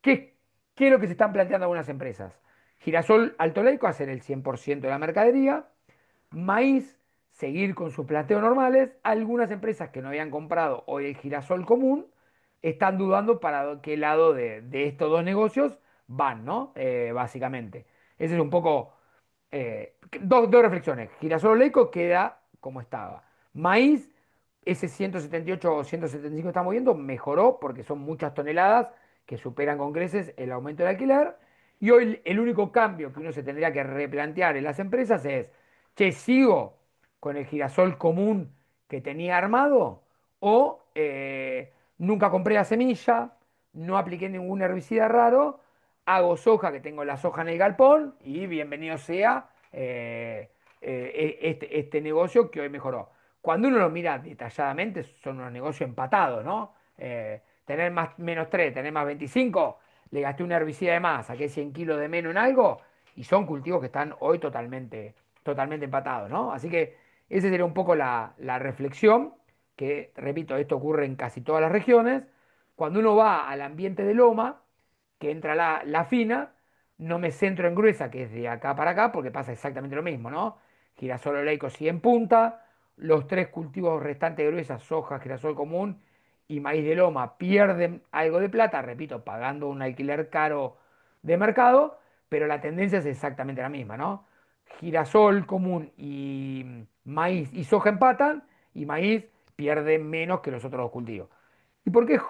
[SPEAKER 4] ¿qué, qué es lo que se están planteando algunas empresas? Girasol Alto Leico, hacer el 100% de la mercadería, maíz, seguir con sus planteos normales. Algunas empresas que no habían comprado hoy el girasol común están dudando para qué lado de estos dos negocios van, ¿no? Básicamente. Ese es un poco dos reflexiones. Girasol oleico queda como estaba. Maíz, ese 178 o 175 que estamos viendo, mejoró porque son muchas toneladas que superan con creces el aumento del alquiler. Y hoy el único cambio que uno se tendría que replantear en las empresas es, che, ¿sigo con el girasol común que tenía armado? ¿O nunca compré la semilla, no apliqué ningún herbicida raro, hago soja, que tengo la soja en el galpón, y bienvenido sea este negocio que hoy mejoró? Cuando uno lo mira detalladamente, son unos negocios empatados, ¿no? Tener más, menos 3, tener más 25, le gasté un herbicida de más, saqué 100 kilos de menos en algo, y son cultivos que están hoy totalmente empatados, ¿no? Así que esa sería un poco la reflexión, que, repito, esto ocurre en casi todas las regiones. Cuando uno va al ambiente de loma, que entra la fina, no me centro en gruesa, que es de acá para acá, porque pasa exactamente lo mismo, ¿no? Girasol oleico sigue en punta, los tres cultivos restantes de gruesa, soja, girasol común y maíz de loma, pierden algo de plata, repito, pagando un alquiler caro de mercado, pero la tendencia es exactamente la misma, ¿no? Girasol común y maíz y soja empatan, y maíz pierde menos que los otros dos cultivos. ¿Y por qué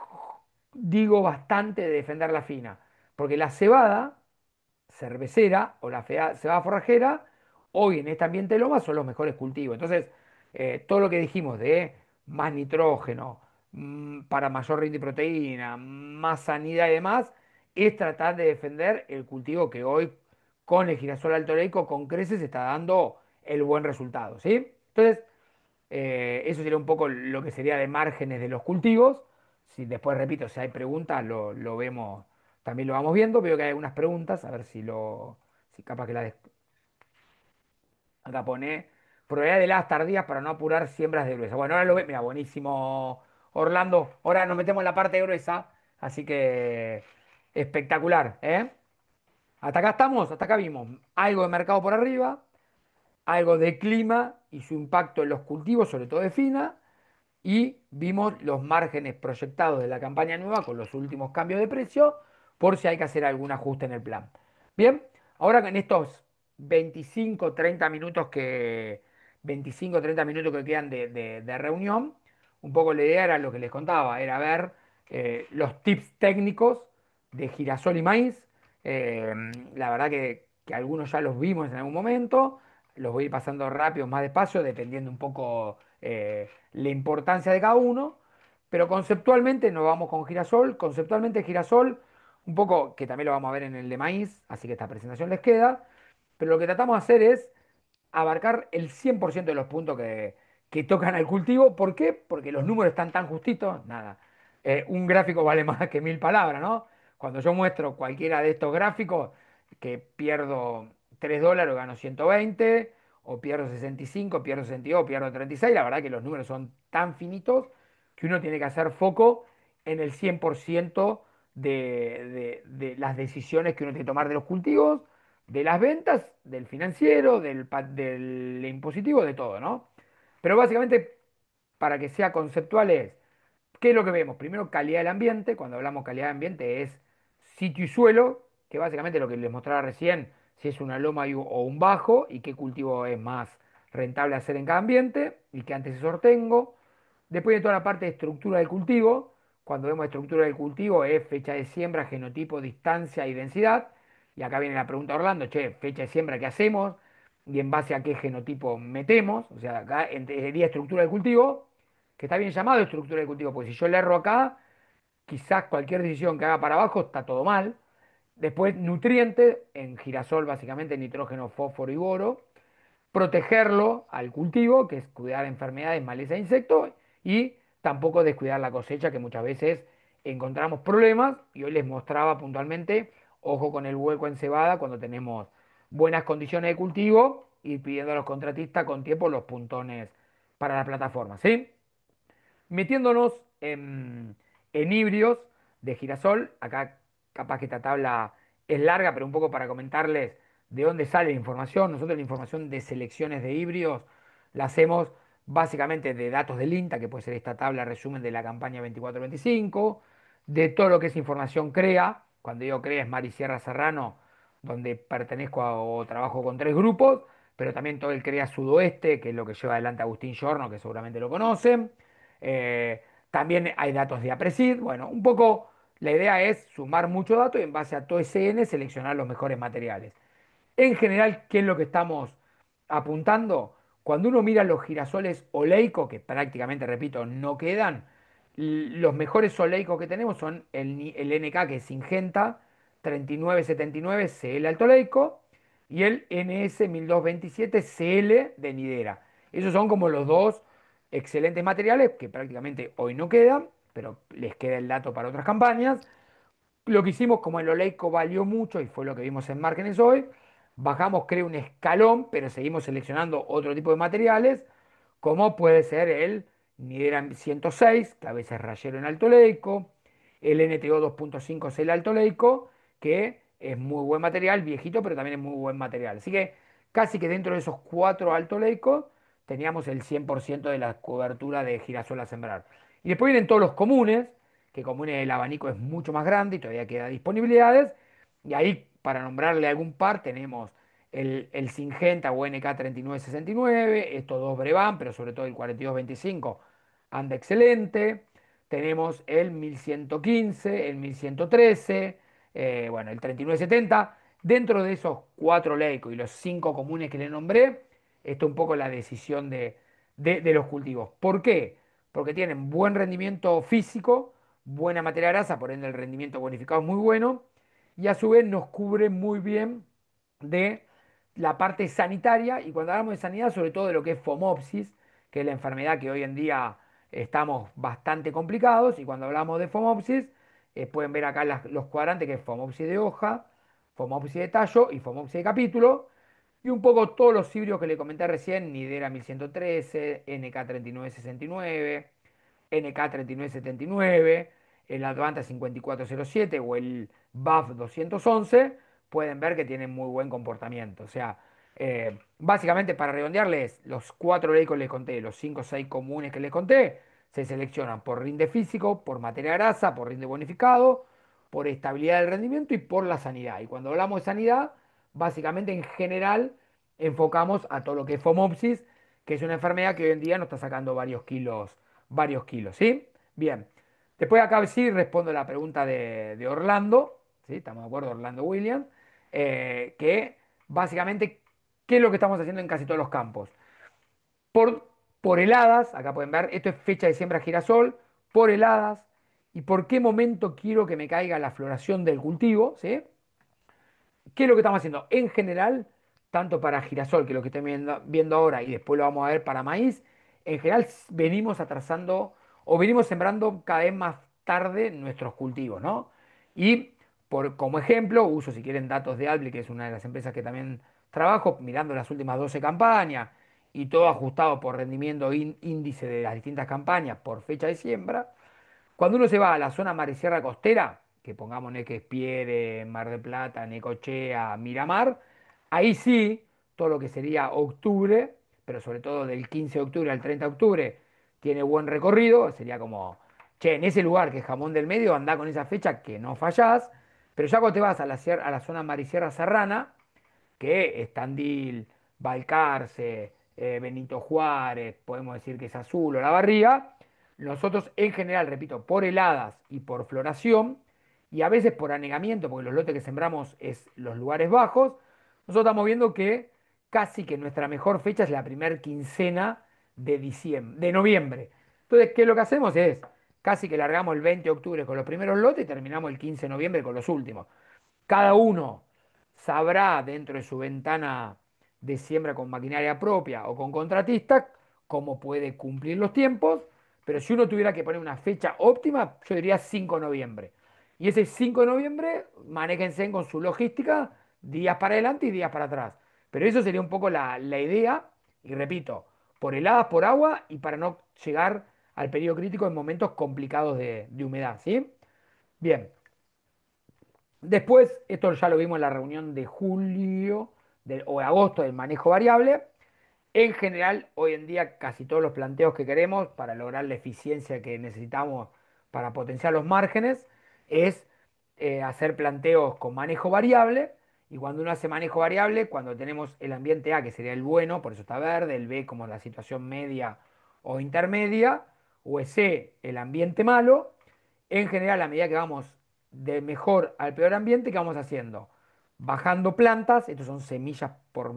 [SPEAKER 4] digo bastante de defender la fina? Porque la cebada cervecera o la cebada forrajera, hoy en este ambiente de loma son los mejores cultivos. Entonces, todo lo que dijimos de más nitrógeno, para mayor rinde de proteína, más sanidad y demás, es tratar de defender el cultivo que hoy con el girasol alto oleico con creces está dando el buen resultado, ¿sí? Entonces, eso sería un poco lo que sería de márgenes de los cultivos. Si después, repito, si hay preguntas, lo vemos, también lo vamos viendo. Veo que hay algunas preguntas, a ver si capaz que acá pone probabilidad de heladas tardías para no apurar siembras de gruesa. Bueno, ahora lo ve, mira, buenísimo, Orlando. Ahora nos metemos en la parte gruesa, así que espectacular, ¿eh? Hasta acá estamos, hasta acá vimos algo de mercado por arriba, algo de clima y su impacto en los cultivos, sobre todo de fina, y vimos los márgenes proyectados de la campaña nueva con los últimos cambios de precio, por si hay que hacer algún ajuste en el plan. Bien, ahora en estos 25 30 minutos que quedan de reunión, un poco la idea era lo que les contaba, era ver los tips técnicos de girasol y maíz. Eh, la verdad que algunos ya los vimos en algún momento, los voy a ir pasando rápido, más despacio, dependiendo un poco la importancia de cada uno, pero conceptualmente nos vamos con girasol. Conceptualmente girasol, un poco que también lo vamos a ver en el de maíz, así que esta presentación les queda, pero lo que tratamos de hacer es abarcar el 100% de los puntos que tocan al cultivo. ¿Por qué? Porque los números están tan justitos, nada. Un gráfico vale más que 1000 palabras, ¿no? Cuando yo muestro cualquiera de estos gráficos, que pierdo $3, gano 120, o pierdo 65, pierdo 62, pierdo 36, la verdad que los números son tan finitos que uno tiene que hacer foco en el 100% de las decisiones que uno tiene que tomar de los cultivos, de las ventas, del financiero, del impositivo, de todo, ¿no? Pero básicamente, para que sea conceptual, ¿qué es lo que vemos? Primero, calidad del ambiente. Cuando hablamos calidad de ambiente es sitio y suelo, que básicamente lo que les mostraba recién, si es una loma o un bajo, y qué cultivo es más rentable hacer en cada ambiente, y qué antecesor tengo. Después de toda la parte de estructura del cultivo, cuando vemos estructura del cultivo es fecha de siembra, genotipo, distancia y densidad. Y acá viene la pregunta de Orlando, che, fecha de siembra, ¿qué hacemos? Y en base a qué genotipo metemos. O sea, acá sería estructura del cultivo, que está bien llamado estructura del cultivo, porque si yo le erro acá, quizás cualquier decisión que haga para abajo está todo mal. Después, nutriente, en girasol básicamente nitrógeno, fósforo y boro. Protegerlo al cultivo, que es cuidar enfermedades, maleza e insectos, y tampoco descuidar la cosecha, que muchas veces encontramos problemas, y hoy les mostraba puntualmente, ojo con el hueco en cebada cuando tenemos buenas condiciones de cultivo, y pidiendo a los contratistas con tiempo los puntones para la plataforma, ¿sí? Metiéndonos en híbridos de girasol, acá capaz que esta tabla es larga, pero un poco para comentarles de dónde sale la información. Nosotros la información de selecciones de híbridos la hacemos básicamente de datos del INTA, que puede ser esta tabla resumen de la campaña 24-25, de todo lo que es información CREA. Cuando digo CREA es Mar y Sierra Serrano, donde pertenezco o trabajo con 3 grupos, pero también todo el CREA Sudoeste, que es lo que lleva adelante Agustín Giorno, que seguramente lo conocen. Eh, También hay datos de APRESID. Bueno, un poco la idea es sumar mucho dato y en base a todo ese N seleccionar los mejores materiales. En general, ¿qué es lo que estamos apuntando? Cuando uno mira los girasoles oleico, que prácticamente, repito, no quedan, los mejores oleicos que tenemos son el NK, que es Syngenta 3979 CL alto oleico, y el NS 1227 CL de Nidera. Esos son como los dos excelentes materiales que prácticamente hoy no quedan, pero les queda el dato para otras campañas. Lo que hicimos, como el oleico valió mucho y fue lo que vimos en márgenes hoy, bajamos, creo, un escalón, pero seguimos seleccionando otro tipo de materiales, como puede ser el Nidera 106, que a veces es rayero en alto oleico, el NTO 2.5 es el alto oleico, que es muy buen material, viejito, pero también es muy buen material. Así que casi que dentro de esos 4 alto oleicos teníamos el 100% de la cobertura de girasol a sembrar. Y después vienen todos los comunes, que como el abanico es mucho más grande y todavía queda disponibilidades. Y ahí, para nombrarle algún par, tenemos el Syngenta o NK 3969, estos dos Brevan, pero sobre todo el 4225 anda excelente. Tenemos el 1115, el 1113, bueno, el 3970. Dentro de esos 4 Leico y los 5 comunes que le nombré, esto es un poco la decisión de los cultivos. ¿Por qué? Porque tienen buen rendimiento físico, buena materia grasa, por ende el rendimiento bonificado es muy bueno, y a su vez nos cubre muy bien de la parte sanitaria, y cuando hablamos de sanidad, sobre todo de lo que es FOMOPSIS, que es la enfermedad que hoy en día estamos bastante complicados, y cuando hablamos de FOMOPSIS, pueden ver acá los cuadrantes, que es FOMOPSIS de hoja, FOMOPSIS de tallo y FOMOPSIS de capítulo, y un poco todos los híbridos que le comenté recién, Nidera 1113, NK 3969, NK 3979, el Advanta 5407 o el BAF 211, pueden ver que tienen muy buen comportamiento. O sea, básicamente para redondearles, los 4 Leicos les conté, los 5 o 6 comunes que les conté, se seleccionan por rinde físico, por materia grasa, por rinde bonificado, por estabilidad del rendimiento y por la sanidad. Y cuando hablamos de sanidad, básicamente en general enfocamos a todo lo que es FOMOPSIS, que es una enfermedad que hoy en día nos está sacando varios kilos, ¿sí? Bien. Después acá sí respondo la pregunta de Orlando, ¿sí? Estamos de acuerdo, Orlando Williams, que básicamente, ¿qué es lo que estamos haciendo en casi todos los campos? Por, por heladas, acá pueden ver, esto es fecha de siembra girasol, por heladas, y por qué momento quiero que me caiga la floración del cultivo, ¿sí? ¿Qué es lo que estamos haciendo? En general, tanto para girasol, que es lo que estoy viendo ahora, y después lo vamos a ver para maíz, en general venimos atrasando o venimos sembrando cada vez más tarde nuestros cultivos, ¿no? Y como ejemplo, uso si quieren datos de Albly, que es una de las empresas que también trabajo, mirando las últimas 12 campañas y todo ajustado por rendimiento índice de las distintas campañas por fecha de siembra. Cuando uno se va a la zona marisierra costera, que pongamos que es Piede, Mar del Plata, Necochea, Miramar, ahí sí, todo lo que sería octubre, pero sobre todo del 15 de octubre al 30 de octubre, tiene buen recorrido, sería como, che, en ese lugar que es Jamón del Medio, anda con esa fecha que no fallás, pero ya cuando te vas a a la zona marisierra serrana, que es Tandil, Balcarce, Benito Juárez, podemos decir que es Azul o La Barriga, nosotros en general, repito, por heladas y por floración, y a veces por anegamiento, porque los lotes que sembramos es los lugares bajos, nosotros estamos viendo que casi que nuestra mejor fecha es la primer quincena de noviembre. Entonces, ¿qué es lo que hacemos? Es casi que largamos el 20 de octubre con los primeros lotes y terminamos el 15 de noviembre con los últimos. Cada uno sabrá dentro de su ventana de siembra con maquinaria propia o con contratistas cómo puede cumplir los tiempos, pero si uno tuviera que poner una fecha óptima, yo diría 5 de noviembre. Y ese 5 de noviembre, manéjense con su logística días para adelante y días para atrás. Pero eso sería un poco la idea, y repito, por heladas, por agua y para no llegar al periodo crítico en momentos complicados de humedad, ¿sí? Bien, después, esto ya lo vimos en la reunión de julio o de agosto del manejo variable. En general, hoy en día casi todos los planteos que queremos para lograr la eficiencia que necesitamos para potenciar los márgenes es hacer planteos con manejo variable. Y cuando uno hace manejo variable, cuando tenemos el ambiente A, que sería el bueno, por eso está verde, el B como la situación media o intermedia, o el C, el ambiente malo, en general, a medida que vamos de mejor al peor ambiente, ¿qué vamos haciendo? Bajando plantas, estos son semillas por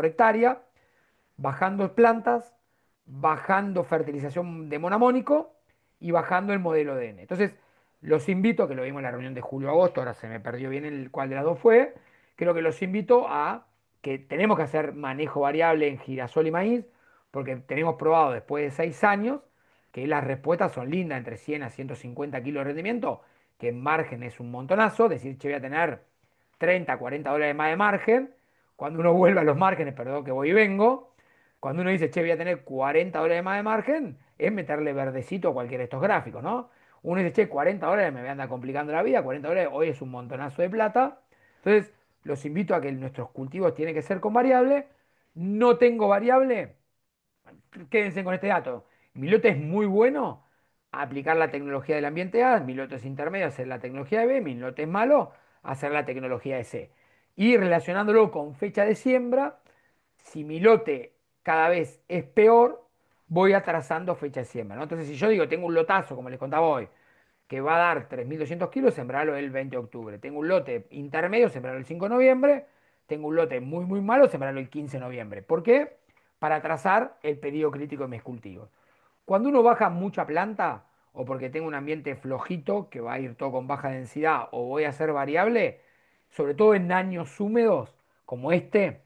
[SPEAKER 4] hectárea, bajando plantas, bajando fertilización de monamónico y bajando el modelo DN. Entonces, los invito, que lo vimos en la reunión de julio-agosto, ahora se me perdió bien el cuál de las dos fue, creo que los invito a que tenemos que hacer manejo variable en girasol y maíz, porque tenemos probado después de 6 años que las respuestas son lindas, entre 100 a 150 kilos de rendimiento, que en margen es un montonazo, decir, che, voy a tener 30, 40 dólares más de margen, cuando uno vuelve a los márgenes, perdón que voy y vengo, cuando uno dice, che, voy a tener 40 dólares más de margen, es meterle verdecito a cualquiera de estos gráficos, ¿no? Uno dice, che, 40 dólares me voy a andar complicando la vida, 40 dólares hoy es un montonazo de plata. Entonces, los invito a que nuestros cultivos tienen que ser con variable. No tengo variable, quédense con este dato. Mi lote es muy bueno, aplicar la tecnología del ambiente A, mi lote es intermedio, hacer la tecnología de B, mi lote es malo, hacer la tecnología de C. Y relacionándolo con fecha de siembra, si mi lote cada vez es peor, voy atrasando fecha de siembra, ¿no? Entonces, si yo digo, tengo un lotazo, como les contaba hoy, que va a dar 3.200 kilos, sembrarlo el 20 de octubre. Tengo un lote intermedio, sembrarlo el 5 de noviembre. Tengo un lote muy, muy malo, sembrarlo el 15 de noviembre. ¿Por qué? Para atrasar el pedido crítico de mis cultivos. Cuando uno baja mucha planta, o porque tengo un ambiente flojito, que va a ir todo con baja densidad, o voy a hacer variable, sobre todo en años húmedos como este,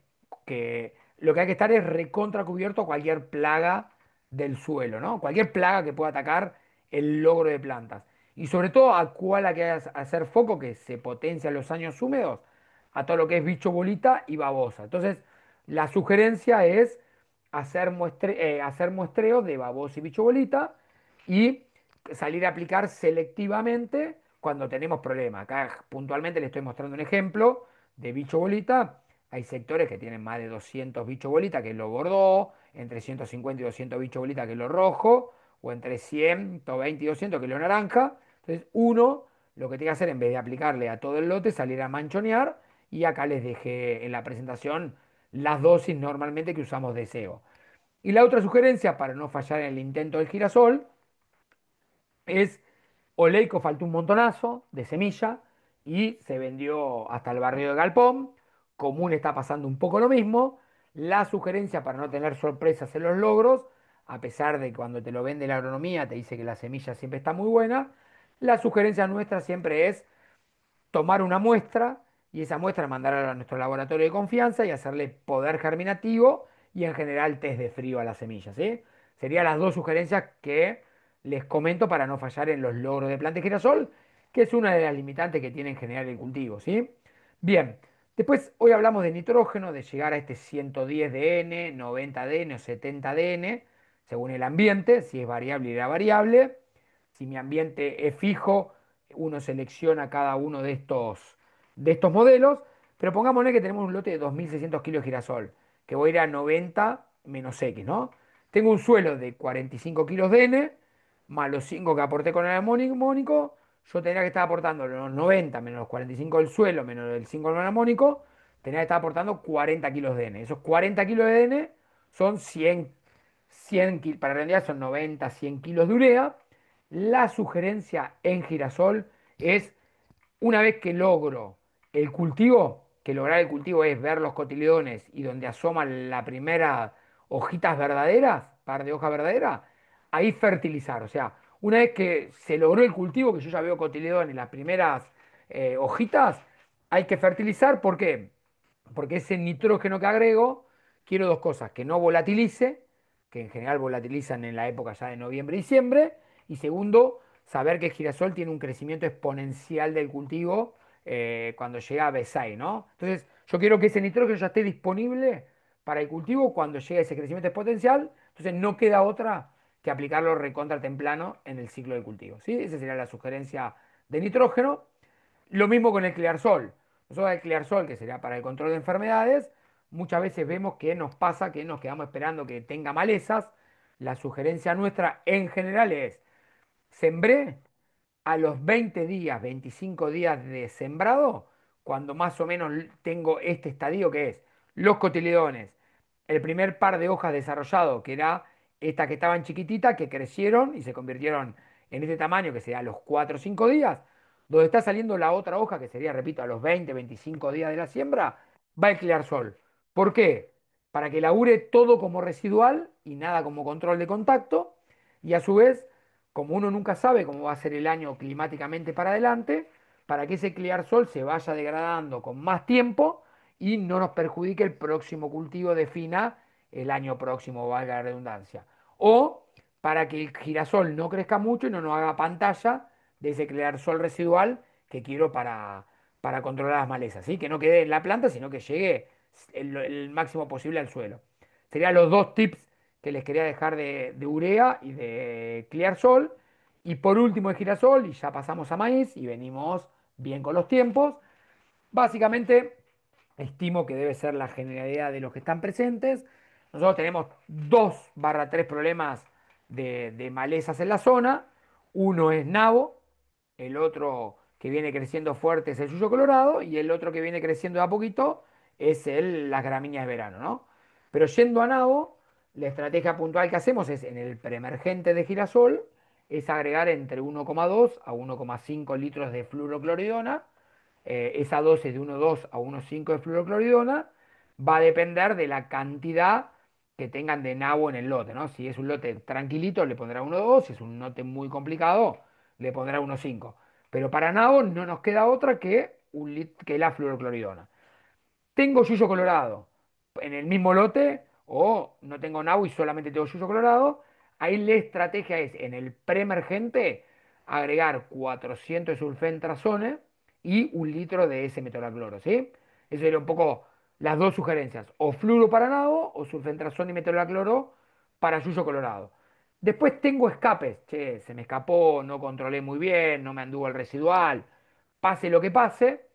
[SPEAKER 4] que lo que hay que estar es recontra cubierto a cualquier plaga del suelo, ¿no? Cualquier plaga que pueda atacar el logro de plantas. Y sobre todo a cuál hay que hacer foco, que se potencia en los años húmedos, a todo lo que es bicho bolita y babosa. Entonces, la sugerencia es hacer muestreo de babosa y bicho bolita y salir a aplicar selectivamente cuando tenemos problemas. Acá puntualmente le estoy mostrando un ejemplo de bicho bolita. Hay sectores que tienen más de 200 bicho bolita, que es lo bordó, entre 150 y 200 bicho bolita, que es lo rojo, o entre 120 y 200, que es lo naranja. Entonces, uno lo que tiene que hacer, en vez de aplicarle a todo el lote, salir a manchonear. Y acá les dejé en la presentación las dosis normalmente que usamos de SEO. Y la otra sugerencia, para no fallar en el intento del girasol, es Oleico faltó un montonazo de semilla y se vendió hasta el barrio de Galpón. Común está pasando un poco lo mismo. La sugerencia para no tener sorpresas en los logros, a pesar de que cuando te lo vende la agronomía te dice que la semilla siempre está muy buena, la sugerencia nuestra siempre es tomar una muestra y esa muestra mandarla a nuestro laboratorio de confianza y hacerle poder germinativo y en general test de frío a las semillas, ¿sí? Serían las dos sugerencias que les comento para no fallar en los logros de planta de girasol, que es una de las limitantes que tiene en general el cultivo, ¿sí? Bien, después hoy hablamos de nitrógeno, de llegar a este 110 DN, 90 DN o 70 DN, según el ambiente, si es variable irá variable. Si mi ambiente es fijo, uno selecciona cada uno de estos modelos, pero pongámosle que tenemos un lote de 2.600 kilos de girasol, que voy a ir a 90 menos X, ¿no? Tengo un suelo de 45 kilos de N, más los 5 que aporté con el amonimónico, yo tendría que estar aportando los 90 menos los 45 del suelo, menos el 5 del amonimónico, tendría que estar aportando 40 kilos de N. Esos 40 kilos de N son 100 para realidad son 90, 100 kilos de urea. La sugerencia en girasol es, una vez que logro el cultivo, que lograr el cultivo es ver los cotiledones y donde asoman la primera hojitas verdaderas, par de hojas verdaderas, ahí fertilizar. O sea, una vez que se logró el cultivo, que yo ya veo cotiledones, las primeras hojitas, hay que fertilizar. ¿Por qué? Porque ese nitrógeno que agrego, quiero dos cosas: que no volatilice, que en general volatilizan en la época ya de noviembre y diciembre, y segundo, saber que el girasol tiene un crecimiento exponencial del cultivo cuando llega a B6, ¿no? Entonces, yo quiero que ese nitrógeno ya esté disponible para el cultivo cuando llegue ese crecimiento exponencial, entonces no queda otra que aplicarlo recontra temprano en el ciclo del cultivo, ¿sí? Esa sería la sugerencia de nitrógeno. Lo mismo con el Clearsol. Nosotros el Clearsol, que sería para el control de enfermedades, muchas veces vemos que nos pasa que nos quedamos esperando que tenga malezas. La sugerencia nuestra en general es: sembré, a los 20 días, 25 días de sembrado, cuando más o menos tengo este estadio que es los cotiledones, el primer par de hojas desarrollado, que era estas que estaban chiquititas, que crecieron y se convirtieron en este tamaño, que sería a los 4 o 5 días, donde está saliendo la otra hoja, que sería, repito, a los 20, 25 días de la siembra, va el clearsol. ¿Por qué? Para que labure todo como residual y nada como control de contacto, y a su vez, como uno nunca sabe cómo va a ser el año climáticamente para adelante, para que ese clearsol se vaya degradando con más tiempo y no nos perjudique el próximo cultivo defina el año próximo, valga la redundancia. O para que el girasol no crezca mucho y no nos haga pantalla de ese clearsol residual que quiero para controlar las malezas, ¿sí? Que no quede en la planta, sino que llegue el máximo posible al suelo. Serían los dos tips que les quería dejar de urea y de clearsol. Y por último el girasol, y ya pasamos a maíz y venimos bien con los tiempos. Básicamente, estimo que debe ser la generalidad de los que están presentes. Nosotros tenemos 2/3 problemas de malezas en la zona. Uno es nabo, el otro que viene creciendo fuerte es el yuyo colorado y el otro que viene creciendo de a poquito es las gramíneas de verano, ¿no? Pero yendo a nabo, la estrategia puntual que hacemos es en el preemergente de girasol, es agregar entre 1,2 a 1,5 litros de fluorocloridona. Esa dosis de 1,2 a 1,5 de fluorocloridona va a depender de la cantidad que tengan de nabo en el lote, ¿no? Si es un lote tranquilito, le pondrá 1,2; si es un lote muy complicado, le pondrá 1,5. Pero para nabo no nos queda otra que la fluorocloridona. Tengo yuyo colorado en el mismo lote o no tengo nabo y solamente tengo yuyo colorado. Ahí la estrategia es en el preemergente agregar 400 de sulfentrazone y 1 litro de ese metolacloro, ¿sí? Eso era un poco las dos sugerencias, o fluoro para nabo o sulfentrazone y metolacloro para yuyo colorado. Después tengo escapes, che, se me escapó, no controlé muy bien, no me anduvo el residual, pase lo que pase.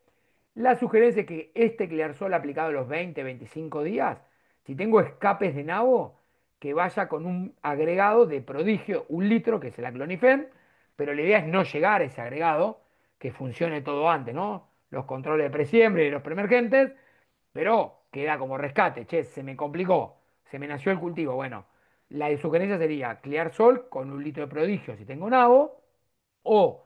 [SPEAKER 4] La sugerencia es que este clearsol aplicado a los 20, 25 días, si tengo escapes de nabo, que vaya con un agregado de prodigio, 1 litro, que es el aclonifen, pero la idea es no llegar a ese agregado, que funcione todo antes, ¿no? Los controles de presiembre y los preemergentes, pero queda como rescate, che, se me complicó, se me nació el cultivo. Bueno, la sugerencia sería clearsol con 1 litro de prodigio si tengo nabo, o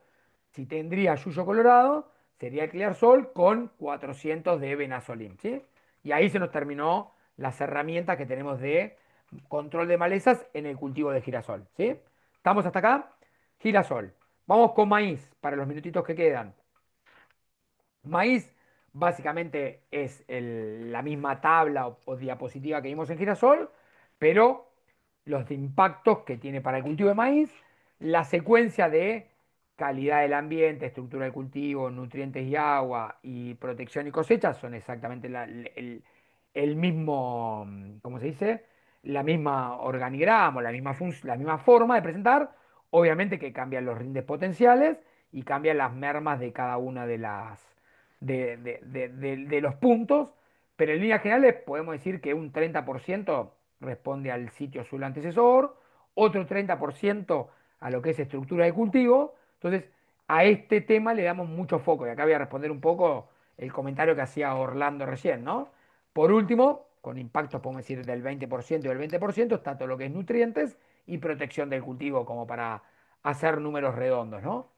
[SPEAKER 4] si tendría yuyo colorado, sería el Clearsol con 400 de Benazolim, ¿sí? Y ahí se nos terminó las herramientas que tenemos de control de malezas en el cultivo de girasol, ¿sí? ¿Estamos hasta acá? Girasol. Vamos con maíz para los minutitos que quedan. Maíz básicamente es la misma tabla o diapositiva que vimos en girasol, pero los impactos que tiene para el cultivo de maíz, la secuencia de calidad del ambiente, estructura del cultivo, nutrientes y agua y protección y cosecha son exactamente el mismo, ¿cómo se dice? La misma organigrama, la misma forma de presentar, obviamente que cambian los rindes potenciales y cambian las mermas de cada una de los puntos, pero en líneas generales podemos decir que un 30% responde al sitio azul antecesor, otro 30% a lo que es estructura de cultivo. Entonces, a este tema le damos mucho foco. Y acá voy a responder un poco el comentario que hacía Orlando recién, ¿no? Por último, con impactos, podemos decir, del 20% y del 20%, está todo lo que es nutrientes y protección del cultivo, como para hacer números redondos, ¿no?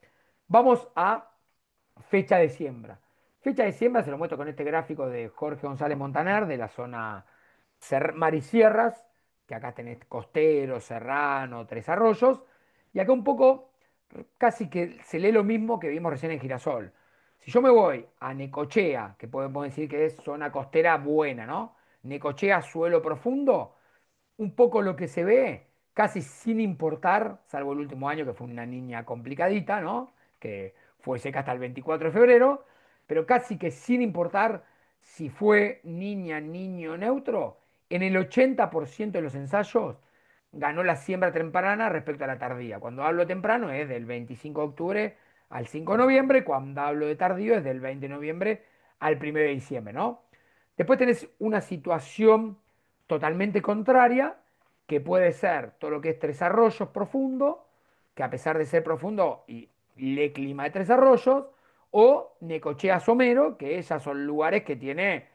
[SPEAKER 4] Vamos a fecha de siembra. Fecha de siembra se lo muestro con este gráfico de Jorge González Montaner de la zona Mar y Sierras, que acá tenés Costero, Serrano, Tres Arroyos, y acá un poco casi que se lee lo mismo que vimos recién en Girasol. Si yo me voy a Necochea, que podemos decir que es zona costera buena, ¿no? Necochea, suelo profundo, un poco lo que se ve, casi sin importar, salvo el último año que fue una niña complicadita, ¿no? Que fue seca hasta el 24 de febrero, pero casi que sin importar si fue niña, niño, neutro, en el 80% de los ensayos ganó la siembra temprana respecto a la tardía. Cuando hablo temprano es del 25 de octubre al 5 de noviembre, cuando hablo de tardío es del 20 de noviembre al 1 de diciembre, ¿no? Después tenés una situación totalmente contraria, que puede ser todo lo que es Tres Arroyos profundo, que a pesar de ser profundo y le clima de Tres Arroyos, o Necochea somero, que esas son lugares que tiene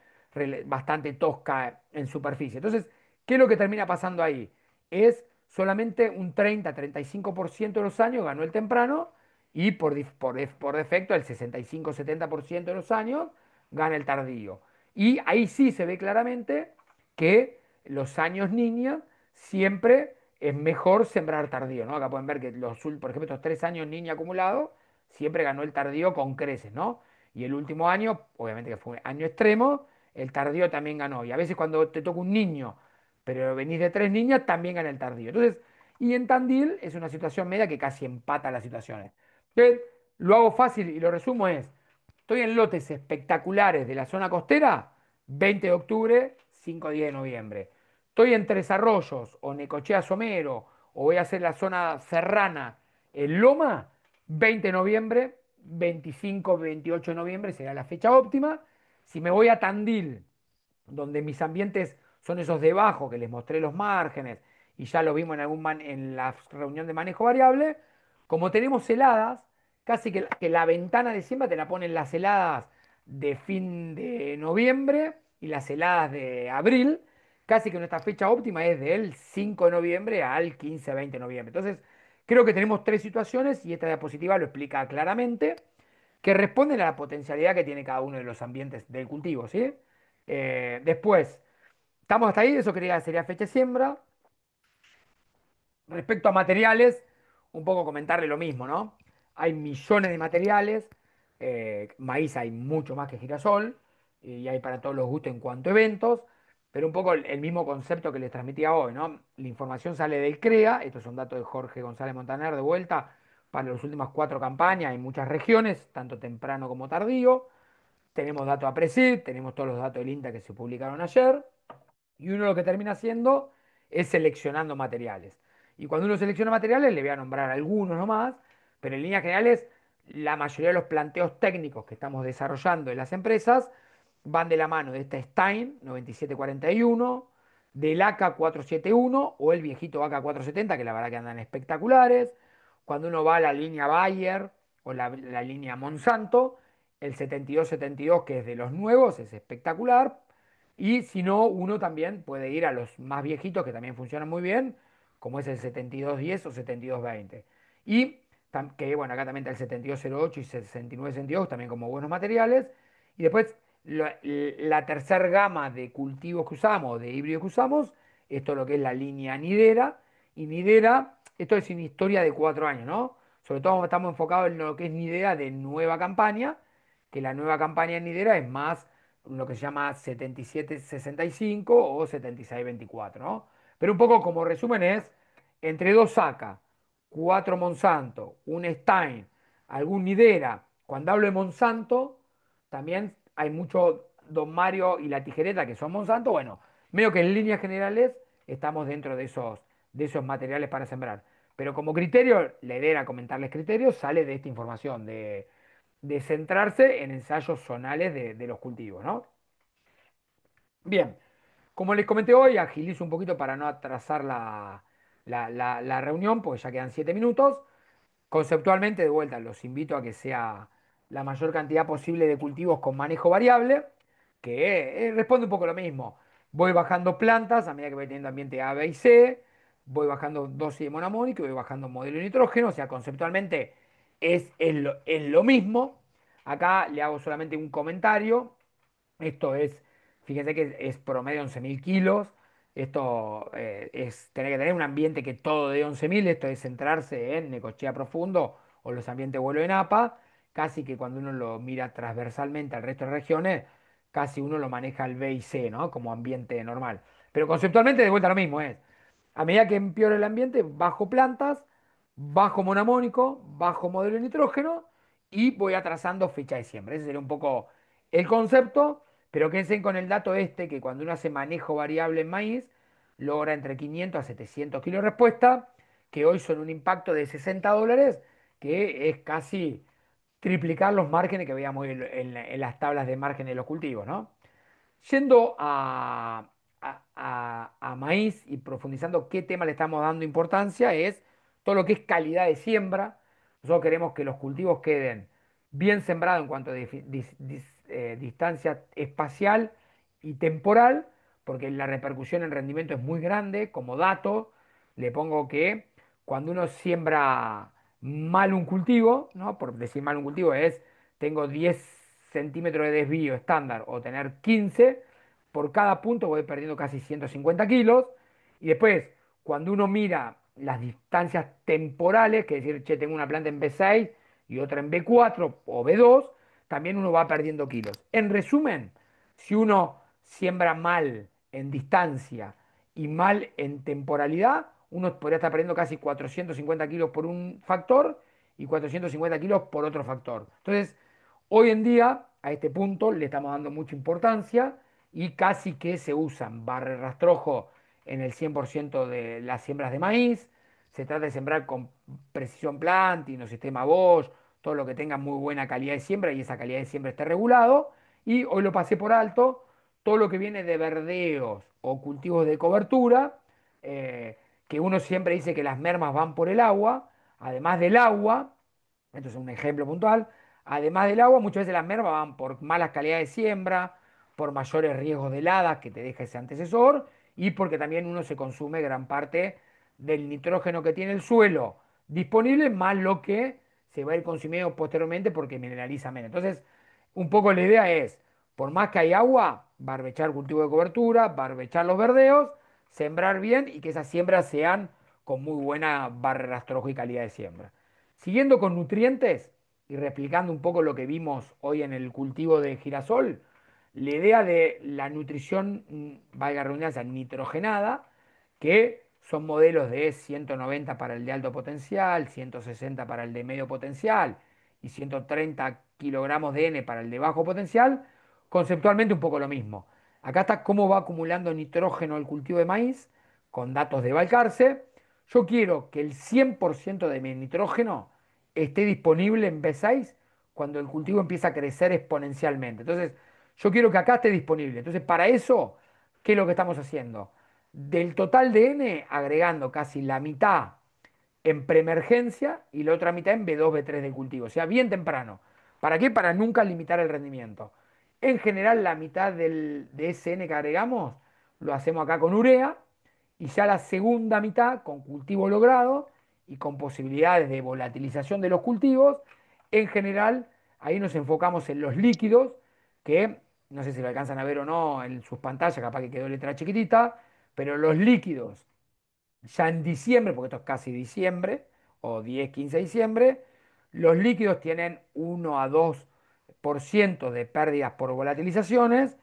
[SPEAKER 4] bastante tosca en superficie. Entonces, ¿qué es lo que termina pasando ahí? Es solamente un 30-35% de los años ganó el temprano y por defecto el 65-70% de los años gana el tardío. Y ahí sí se ve claramente que los años niña siempre es mejor sembrar tardío, ¿no? Acá pueden ver que por ejemplo, estos 3 años niña acumulados, siempre ganó el tardío con creces, ¿no? Y el último año, obviamente que fue un año extremo, el tardío también ganó. Y a veces cuando te toca un niño, pero venís de 3 niñas, también gana el tardío. Entonces, y en Tandil es una situación media que casi empata las situaciones. Entonces, lo hago fácil y lo resumo es, estoy en lotes espectaculares de la zona costera, 20 de octubre, 5 días de noviembre. Estoy en Tres Arroyos o Necochea Somero o voy a hacer la zona serrana en Loma, 20 de noviembre, 25, 28 de noviembre será la fecha óptima. Si me voy a Tandil, donde mis ambientes son esos debajo, que les mostré los márgenes, y ya lo vimos en la reunión de manejo variable, como tenemos heladas, casi que la ventana de siembra te la ponen las heladas de fin de noviembre y las heladas de abril, casi que nuestra fecha óptima es del 5 de noviembre al 15-20 de noviembre. Entonces, creo que tenemos tres situaciones y esta diapositiva lo explica claramente, que responden a la potencialidad que tiene cada uno de los ambientes del cultivo, ¿sí? Después, estamos hasta ahí, eso sería fecha de siembra. Respecto a materiales, un poco comentarle lo mismo, ¿no? Hay millones de materiales, maíz hay mucho más que girasol, y hay para todos los gustos en cuanto a eventos, pero un poco el mismo concepto que les transmitía hoy, ¿no? La información sale del CREA, estos son datos de Jorge González Montaner de vuelta para las últimas 4 campañas en muchas regiones, tanto temprano como tardío. Tenemos datos APRESID, tenemos todos los datos del INTA que se publicaron ayer. Y uno lo que termina haciendo es seleccionando materiales. Y cuando uno selecciona materiales, le voy a nombrar algunos nomás, pero en líneas generales, la mayoría de los planteos técnicos que estamos desarrollando en las empresas van de la mano de esta Stein 9741, del AK 471 o el viejito AK 470, que la verdad que andan espectaculares. Cuando uno va a la línea Bayer o la línea Monsanto, el 7272, que es de los nuevos, es espectacular. Y si no, uno también puede ir a los más viejitos que también funcionan muy bien, como es el 7210 o 7220. Y que bueno, acá también está el 7208 y 6962 también como buenos materiales. Y después la tercera gama de cultivos que usamos, de híbridos que usamos, esto es lo que es la línea Nidera. Y Nidera, esto es una historia de 4 años, ¿no? Sobre todo estamos enfocados en lo que es Nidera de nueva campaña, que la nueva campaña en Nidera es más lo que se llama 7765 o 7624, ¿no? Pero un poco como resumen es, entre dos AK, 4 Monsanto, un Stein, algún Nidera. Cuando hablo de Monsanto, también hay mucho Don Mario y la tijereta que son Monsanto. Bueno, medio que en líneas generales estamos dentro de esos materiales para sembrar. Pero como criterio, la idea era comentarles criterios, sale de esta información, de centrarse en ensayos zonales de los cultivos, ¿no? Bien, como les comenté hoy, agilizo un poquito para no atrasar la reunión, porque ya quedan 7 minutos. Conceptualmente, de vuelta, los invito a que sea la mayor cantidad posible de cultivos con manejo variable, que responde un poco lo mismo. Voy bajando plantas a medida que voy teniendo ambiente A, B y C, voy bajando dosis de monamónico y voy bajando modelo de nitrógeno, o sea, conceptualmente es lo mismo. Acá le hago solamente un comentario. Esto es, fíjense que es promedio 11.000 kilos. Esto es tener que tener un ambiente que todo de 11.000. Esto es centrarse en Necochea profundo o los ambientes vuelo de Napa. Casi que cuando uno lo mira transversalmente al resto de regiones, casi uno lo maneja al B y C, ¿no? Como ambiente normal. Pero conceptualmente de vuelta lo mismo es. A medida que empeora el ambiente, bajo plantas, bajo monamónico, bajo modelo de nitrógeno y voy atrasando fecha de siembra. Ese sería un poco el concepto, pero quédense con el dato este, que cuando uno hace manejo variable en maíz, logra entre 500 a 700 kilos de respuesta, que hoy son un impacto de $60, que es casi triplicar los márgenes que veíamos en las tablas de margen de los cultivos, ¿no? Yendo a maíz y profundizando qué tema le estamos dando importancia, es todo lo que es calidad de siembra. Nosotros queremos que los cultivos queden bien sembrado en cuanto a distancia espacial y temporal, porque la repercusión en rendimiento es muy grande. Como dato, le pongo que cuando uno siembra mal un cultivo, ¿no? Por decir mal un cultivo es, tengo 10 centímetros de desvío estándar o tener 15, por cada punto voy perdiendo casi 150 kilos. Y después, cuando uno mira las distancias temporales, que es decir, che, tengo una planta en B6 y otra en B4 o B2, también uno va perdiendo kilos. En resumen, si uno siembra mal en distancia y mal en temporalidad, uno podría estar perdiendo casi 450 kilos por un factor y 450 kilos por otro factor. Entonces, hoy en día, a este punto, le estamos dando mucha importancia y casi que se usan barra y rastrojo en el 100% de las siembras de maíz. Se trata de sembrar con precisión planting o sistema Bosch, todo lo que tenga muy buena calidad de siembra y esa calidad de siembra esté regulado. Y hoy lo pasé por alto, todo lo que viene de verdeos o cultivos de cobertura, eh, que uno siempre dice que las mermas van por el agua, además del agua, esto es un ejemplo puntual, además del agua, muchas veces las mermas van por malas calidades de siembra, por mayores riesgos de heladas que te deja ese antecesor y porque también uno se consume gran parte del nitrógeno que tiene el suelo disponible, más lo que se va a ir consumiendo posteriormente porque mineraliza menos. Entonces, un poco la idea es, por más que hay agua, barbechar cultivo de cobertura, barbechar los verdeos, sembrar bien y que esas siembras sean con muy buena barra rastrojo y calidad de siembra. Siguiendo con nutrientes y replicando un poco lo que vimos hoy en el cultivo de girasol, la idea de la nutrición, valga la redundancia, nitrogenada, que son modelos de 190 para el de alto potencial, 160 para el de medio potencial y 130 kilogramos de N para el de bajo potencial, conceptualmente un poco lo mismo. Acá está cómo va acumulando nitrógeno el cultivo de maíz con datos de Balcarce. Yo quiero que el 100% de mi nitrógeno esté disponible en B6 cuando el cultivo empieza a crecer exponencialmente. Entonces, yo quiero que acá esté disponible. Entonces, para eso, ¿qué es lo que estamos haciendo? Del total de N, agregando casi la mitad en preemergencia y la otra mitad en B2, B3 del cultivo, o sea, bien temprano. ¿Para qué? Para nunca limitar el rendimiento. En general, la mitad de ese N que agregamos lo hacemos acá con urea y ya la segunda mitad con cultivo logrado y con posibilidades de volatilización de los cultivos. En general, ahí nos enfocamos en los líquidos, que no sé si lo alcanzan a ver o no en sus pantallas, capaz que quedó letra chiquitita, pero los líquidos ya en diciembre, porque esto es casi diciembre, o 10 15 de diciembre, los líquidos tienen 1 a 2% de pérdidas por volatilizaciones,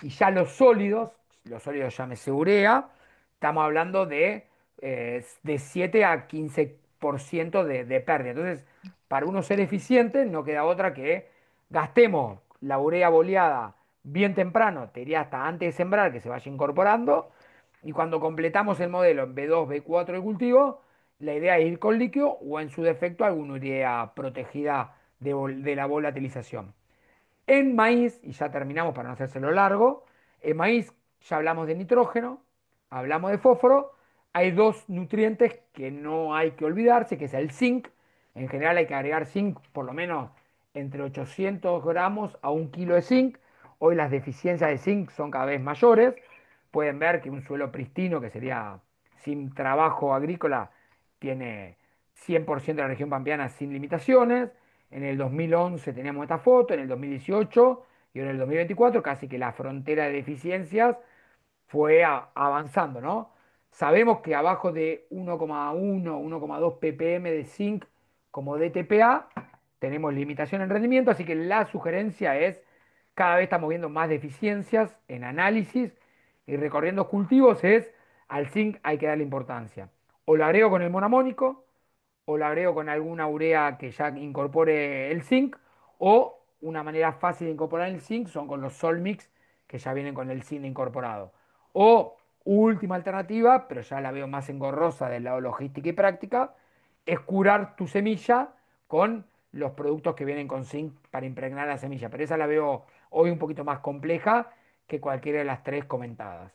[SPEAKER 4] y ya los sólidos llámese urea, estamos hablando de 7 a 15% de pérdida. Entonces, para uno ser eficiente, no queda otra que gastemos la urea boleada bien temprano, te diría hasta antes de sembrar, que se vaya incorporando, y cuando completamos el modelo en B2, B4 de cultivo, la idea es ir con líquido o en su defecto alguna urea protegida de la volatilización. En maíz, y ya terminamos para no hacérselo largo, en maíz ya hablamos de nitrógeno, hablamos de fósforo, hay dos nutrientes que no hay que olvidarse, que es el zinc. En general hay que agregar zinc por lo menos entre 800 gramos a 1 kilo de zinc. Hoy las deficiencias de zinc son cada vez mayores. Pueden ver que un suelo pristino, que sería sin trabajo agrícola, tiene 100% de la región pampeana sin limitaciones. En el 2011 teníamos esta foto, en el 2018 y ahora en el 2024 casi que la frontera de deficiencias fue avanzando, ¿no? Sabemos que abajo de 1,1, 1,2 ppm de zinc como DTPA tenemos limitación en rendimiento, así que la sugerencia es, cada vez estamos viendo más deficiencias en análisis y recorriendo cultivos, es al zinc hay que darle importancia. O lo agrego con el monamónico, o lo agrego con alguna urea que ya incorpore el zinc, o una manera fácil de incorporar el zinc son con los Solmix que ya vienen con el zinc incorporado. O última alternativa, pero ya la veo más engorrosa del lado logística y práctica, es curar tu semilla con los productos que vienen con zinc para impregnar la semilla. Pero esa la veo hoy un poquito más compleja que cualquiera de las tres comentadas.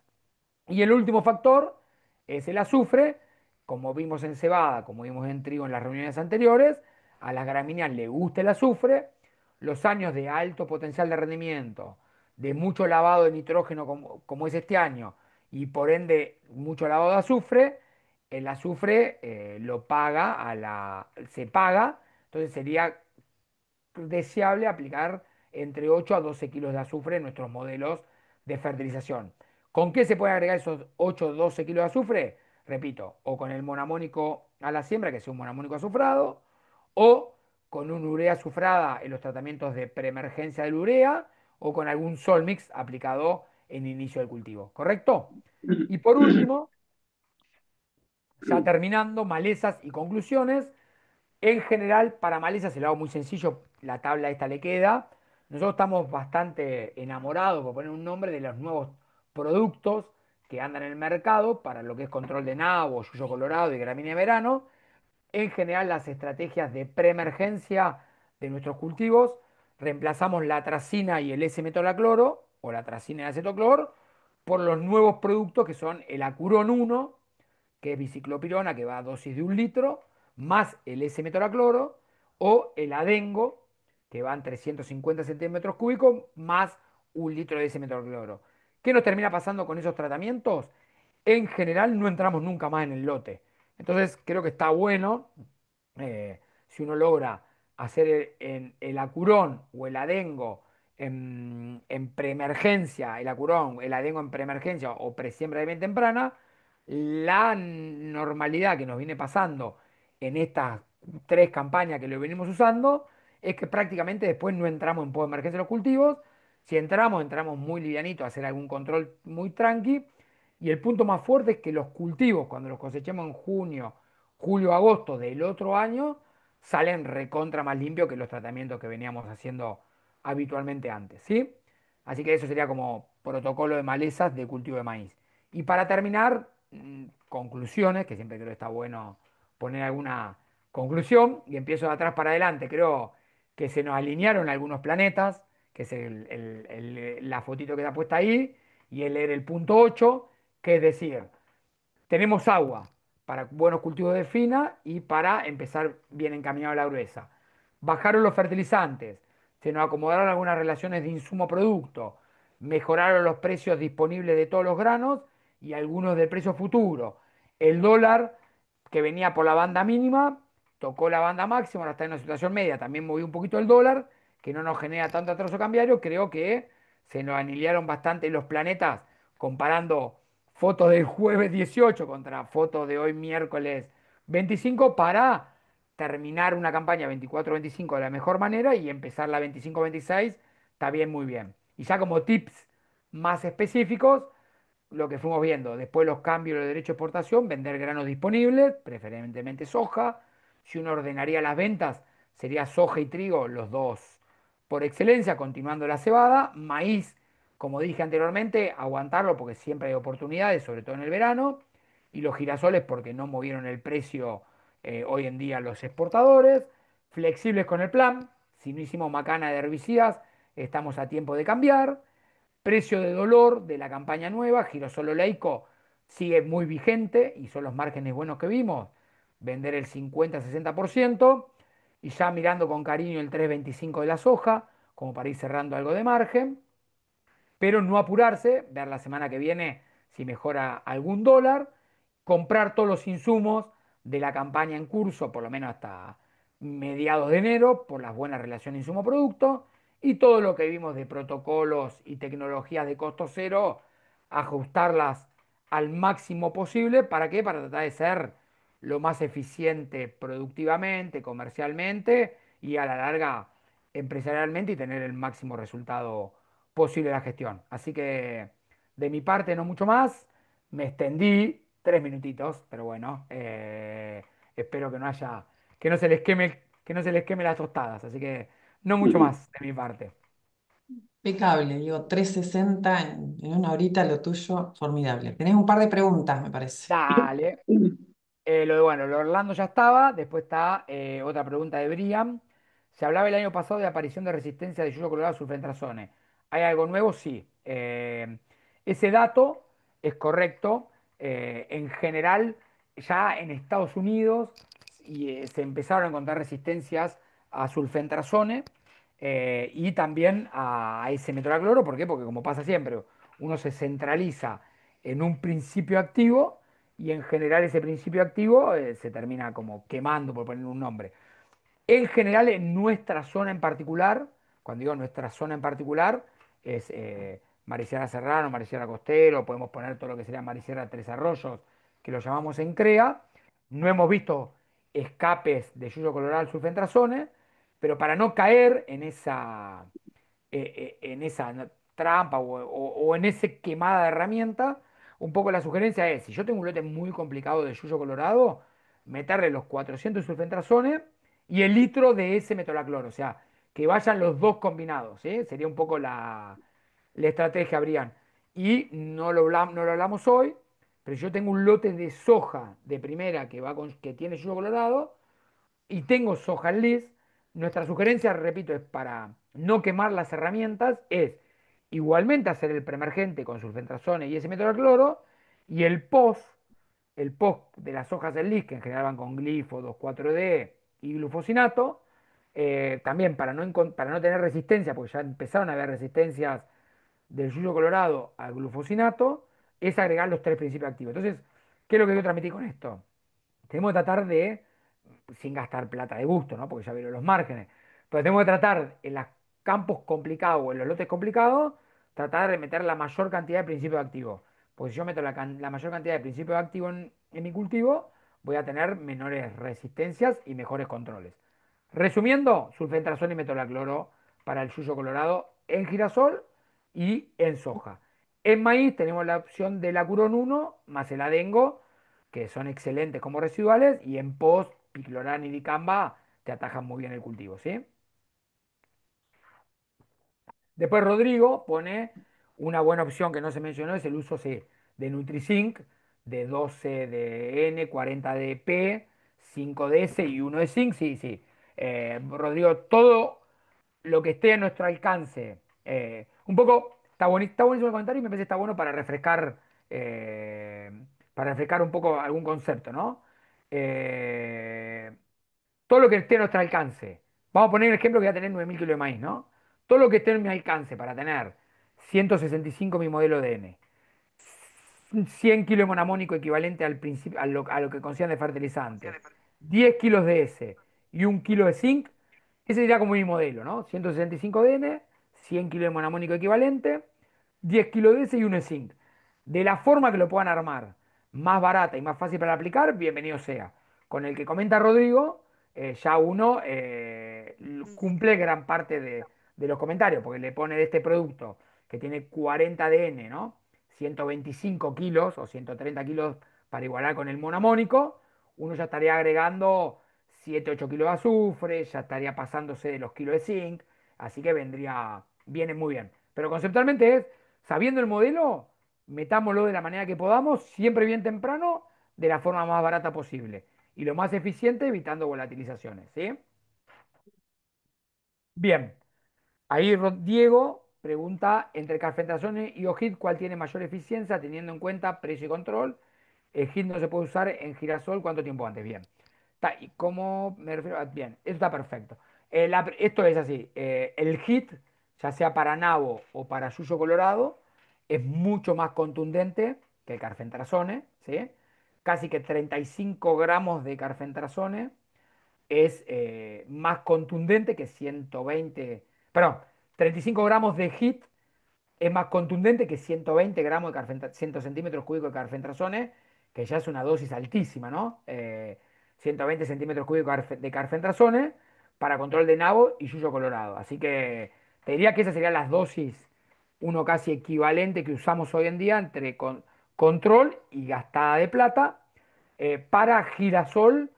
[SPEAKER 4] Y el último factor es el azufre. Como vimos en cebada, como vimos en trigo en las reuniones anteriores, a las gramíneas le gusta el azufre. los años de alto potencial de rendimiento, de mucho lavado de nitrógeno como es este año, y por ende mucho lavado de azufre, el azufre lo paga se paga, entonces sería deseable aplicar entre 8 a 12 kilos de azufre en nuestros modelos de fertilización. ¿Con qué se puede agregar esos 8 o 12 kilos de azufre? Repito, o con el monamónico a la siembra, que sea un monamónico azufrado, o con un urea azufrada en los tratamientos de preemergencia del urea, o con algún solmix aplicado en inicio del cultivo. ¿Correcto? Y por último, ya terminando, malezas y conclusiones. En general, para malezas se lo hago muy sencillo, la tabla esta le queda. Nosotros estamos bastante enamorados, por poner un nombre, de los nuevos productos que andan en el mercado para lo que es control de nabo, yuyo colorado y gramínea de verano. En general, las estrategias de preemergencia de nuestros cultivos, reemplazamos la atracina y el S-metolacloro, o la atracina y el acetoclor, por los nuevos productos que son el Acurón 1, que es biciclopirona, que va a dosis de 1 litro, más el S-metolacloro, o el Adengo, que van 350 centímetros cúbicos, más 1 litro de S-metolacloro. ¿Qué nos termina pasando con esos tratamientos? En general no entramos nunca más en el lote. Entonces creo que está bueno, si uno logra hacer el Acurón o el Adengo en preemergencia, el Acurón, el Adengo en preemergencia o presiembra de bien temprana, la normalidad que nos viene pasando en estas 3 campañas que lo venimos usando es que prácticamente después no entramos en post-emergencia de los cultivos. Si entramos, entramos muy livianito a hacer algún control muy tranqui. Y el punto más fuerte es que los cultivos, cuando los cosechemos en junio, julio, agosto del otro año, salen recontra más limpios que los tratamientos que veníamos haciendo habitualmente antes, ¿sí? Así que eso sería como protocolo de malezas de cultivo de maíz. Y para terminar, conclusiones, que siempre creo que está bueno poner alguna conclusión, y empiezo de atrás para adelante. Creo que se nos alinearon algunos planetas, que es la fotito que está puesta ahí, y el leer el punto 8, que es decir, tenemos agua para buenos cultivos de fina y para empezar bien encaminado a la gruesa. Bajaron los fertilizantes, se nos acomodaron algunas relaciones de insumo-producto, mejoraron los precios disponibles de todos los granos y algunos del precio futuro. El dólar, que venía por la banda mínima, tocó la banda máxima, ahora está en una situación media, también movió un poquito el dólar, que no nos genera tanto atraso cambiario. Creo que se nos anihilaron bastante los planetas comparando fotos del jueves 18 contra fotos de hoy miércoles 25 para terminar una campaña 24-25 de la mejor manera y empezar la 25-26 está bien, muy bien. Y ya como tips más específicos, lo que fuimos viendo, después los cambios de derecho de exportación, vender granos disponibles, preferentemente soja. Si uno ordenaría las ventas, sería soja y trigo, los dos por excelencia, continuando la cebada, maíz, como dije anteriormente, aguantarlo porque siempre hay oportunidades, sobre todo en el verano, y los girasoles porque no movieron el precio hoy en día los exportadores, flexibles con el plan, si no hicimos macana de herbicidas, estamos a tiempo de cambiar. Precio de dolor de la campaña nueva, girosol oleico sigue muy vigente y son los márgenes buenos que vimos. Vender el 50-60% y ya mirando con cariño el 3,25 de la soja, como para ir cerrando algo de margen, pero no apurarse, ver la semana que viene si mejora algún dólar, comprar todos los insumos de la campaña en curso, por lo menos hasta mediados de enero, por las buenas relaciones insumo-producto, y todo lo que vimos de protocolos y tecnologías de costo cero, ajustarlas al máximo posible. ¿Para qué? Para tratar de ser lo más eficiente productivamente, comercialmente y a la larga empresarialmente y tener el máximo resultado posible de la gestión. Así que de mi parte no mucho más. Me extendí 3 minutitos, pero bueno, espero que no haya, que no se les queme las tostadas. Así que no mucho más de mi parte.
[SPEAKER 1] Impecable, digo, 360 en una horita, lo tuyo, formidable. Tenés un par de preguntas, me parece.
[SPEAKER 4] Dale. Bueno, lo de Orlando ya estaba. Después está otra pregunta de Brian. Se hablaba el año pasado de aparición de resistencia de yuyo colorado a sulfentrazone. ¿Hay algo nuevo? Sí. Ese dato es correcto. En general, ya en Estados Unidos se empezaron a encontrar resistencias a sulfentrazone. y también a ese metrolacloro. ¿Por qué? Porque como pasa siempre, uno se centraliza en un principio activo y en general ese principio activo se termina como quemando, por poner un nombre. En general, en nuestra zona en particular, cuando digo nuestra zona en particular, es Marisierra Serrano, Marisierra Costero, podemos poner todo lo que sería Marisierra Tres Arroyos, que lo llamamos en CREA. No hemos visto escapes de yuyo colorado al sulfentrazone, pero para no caer en esa trampa o en esa quemada de herramienta, un poco la sugerencia es, si yo tengo un lote muy complicado de yuyo colorado, meterle los 400 sulfentrazones y el litro de ese metolacloro, o sea, que vayan los dos combinados, ¿sí? Sería un poco la estrategia, Brian. Y no lo hablamos hoy, pero yo tengo un lote de soja de primera que tiene yuyo colorado y tengo soja lis. Nuestra sugerencia, repito, es para no quemar las herramientas, es igualmente hacer el preemergente con sulfentrazone y ese método de cloro, y el post de las hojas del lis, que en general van con glifo, 2,4-D y glufosinato, también para no tener resistencia, porque ya empezaron a haber resistencias del yuyo colorado al glufosinato, es agregar los tres principios activos. Entonces, ¿qué es lo que quiero transmitir con esto? Tenemos que tratar de, sin gastar plata de gusto, ¿no? Porque ya vieron los márgenes, pero tenemos que tratar en los campos complicados o en los lotes complicados, tratar de meter la mayor cantidad de principios activos. Porque si yo meto la mayor cantidad de principios activos en mi cultivo, voy a tener menores resistencias y mejores controles. Resumiendo, sulfentrazol y metolacloro para el yuyo colorado en girasol y en soja. En maíz tenemos la opción del Acuron 1 más el Adengo, que son excelentes como residuales, y en post, piclorán y dicamba te atajan muy bien el cultivo, ¿sí? Después Rodrigo pone una buena opción que no se mencionó, es el uso sí, de NutriZinc, de 12 de N, 40 de P, 5 de S y 1 de Zinc, sí, sí. Rodrigo, todo lo que esté a nuestro alcance. Un poco, está buenísimo el comentario y me parece que está bueno para refrescar un poco algún concepto, ¿no? Eh, todo lo que esté a nuestro alcance. Vamos a poner un ejemplo que voy a tener 9.000 kilos de maíz, ¿no? Todo lo que esté en mi alcance para tener 165 mi modelo de N, 100 kilos de monamónico equivalente al principio, a lo que consideran de fertilizante, 10 kilos de S y 1 kilo de zinc, ese sería como mi modelo, ¿no? 165 de N, 100 kilos de monamónico equivalente, 10 kilos de S y 1 de zinc. De la forma que lo puedan armar, más barata y más fácil para aplicar, bienvenido sea. Con el que comenta Rodrigo, ya uno cumple gran parte de los comentarios, porque le pone de este producto que tiene 40 DN, ¿no? 125 kilos o 130 kilos para igualar con el monamónico, uno ya estaría agregando 7-8 kilos de azufre, ya estaría pasándose de los kilos de zinc, así que viene muy bien. Pero conceptualmente es, sabiendo el modelo, metámoslo de la manera que podamos, siempre bien temprano, de la forma más barata posible. Y lo más eficiente, evitando volatilizaciones, ¿sí? Bien, ahí Diego pregunta, entre carfentrazone y OHIT, ¿cuál tiene mayor eficiencia teniendo en cuenta precio y control? El HIT no se puede usar en girasol, ¿cuánto tiempo antes? Bien. ¿Y cómo me refiero? Bien, esto está perfecto. Esto es así, el HIT, ya sea para nabo o para yuyo colorado, es mucho más contundente que el carfentrazone, ¿sí? Casi que 35 gramos de carfentrazone es más contundente que 120, perdón, 35 gramos de HIT es más contundente que 120 gramos de 100 centímetros cúbicos de carfentrazone, que ya es una dosis altísima, ¿no? 120 centímetros cúbicos de carfentrazone para control de nabo y yuyo colorado. Así que te diría que esas serían las dosis, uno casi equivalente que usamos hoy en día entre control y gastada de plata. Para girasol,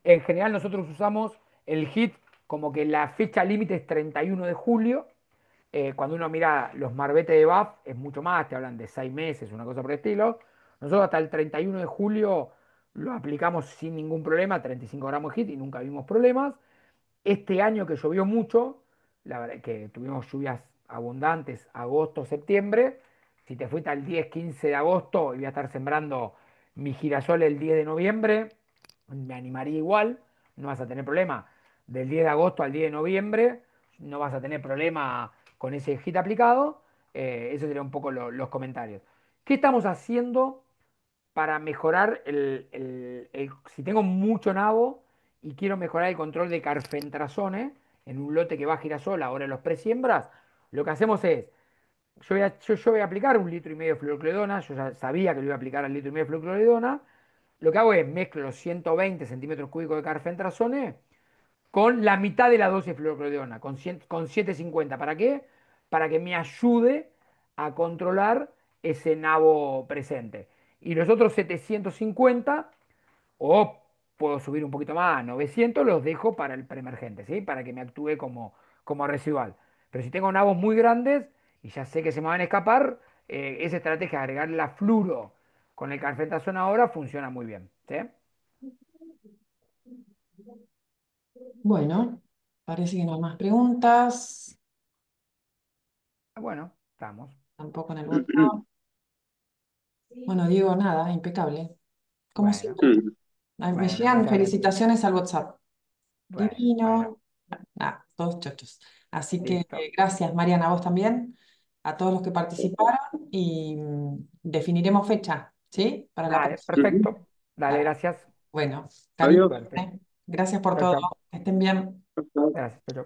[SPEAKER 4] en general nosotros usamos el HIT como que la fecha límite es 31 de julio. Cuando uno mira los marbetes de BAF, es mucho más, te hablan de 6 meses, una cosa por el estilo. Nosotros hasta el 31 de julio lo aplicamos sin ningún problema, 35 gramos de HIT y nunca vimos problemas. Este año que llovió mucho, la verdad que tuvimos lluvias abundantes, agosto, septiembre. Si te fuiste al 10-15 de agosto y voy a estar sembrando mi girasol el 10 de noviembre, me animaría igual, no vas a tener problema. Del 10 de agosto al 10 de noviembre, no vas a tener problema con ese hit aplicado. Eso sería un poco los comentarios. ¿Qué estamos haciendo para mejorar si tengo mucho nabo y quiero mejorar el control de carfentrazone en un lote que va a girasol ahora en los presiembras? Lo que hacemos es, yo voy a aplicar 1,5 litros de fluorocledona, yo ya sabía que lo iba a aplicar al 1,5 litros de fluorocledona. Lo que hago es mezclo los 120 centímetros cúbicos de carfentrazone con la mitad de la dosis de fluorocloridrana, con 750. ¿Para qué? Para que me ayude a controlar ese nabo presente. Y los otros 750, o puedo subir un poquito más, 900, los dejo para el preemergente, ¿sí? Para que me actúe como residual. Pero si tengo nabos muy grandes y ya sé que se me van a escapar, esa estrategia de agregar la fluro con el carfentrazón ahora funciona muy bien, ¿sí?
[SPEAKER 1] Bueno, parece que no hay más preguntas,
[SPEAKER 4] Bueno, estamos.
[SPEAKER 1] tampoco en el WhatsApp. Bueno, Diego, nada, impecable, como
[SPEAKER 4] Bueno,
[SPEAKER 1] siempre. Me
[SPEAKER 4] bueno,
[SPEAKER 1] llegan
[SPEAKER 4] muchas gracias.
[SPEAKER 1] felicitaciones al WhatsApp.
[SPEAKER 4] Bueno,
[SPEAKER 1] Divino. Ah, todos chochos. Así que
[SPEAKER 4] listo.
[SPEAKER 1] gracias, Mariana, a vos también, a todos los que participaron y definiremos fecha, ¿sí? Para la
[SPEAKER 4] Dale,
[SPEAKER 1] próxima.
[SPEAKER 3] Ujú.
[SPEAKER 4] perfecto. Dale,
[SPEAKER 1] Dale.
[SPEAKER 4] gracias.
[SPEAKER 1] Bueno, cariño,
[SPEAKER 3] Adiós.
[SPEAKER 4] Suerte.
[SPEAKER 1] gracias por
[SPEAKER 4] Chau,
[SPEAKER 1] todo.
[SPEAKER 4] chau.
[SPEAKER 1] Que estén bien.
[SPEAKER 3] Chau, chau.
[SPEAKER 4] Gracias. Chau, chau.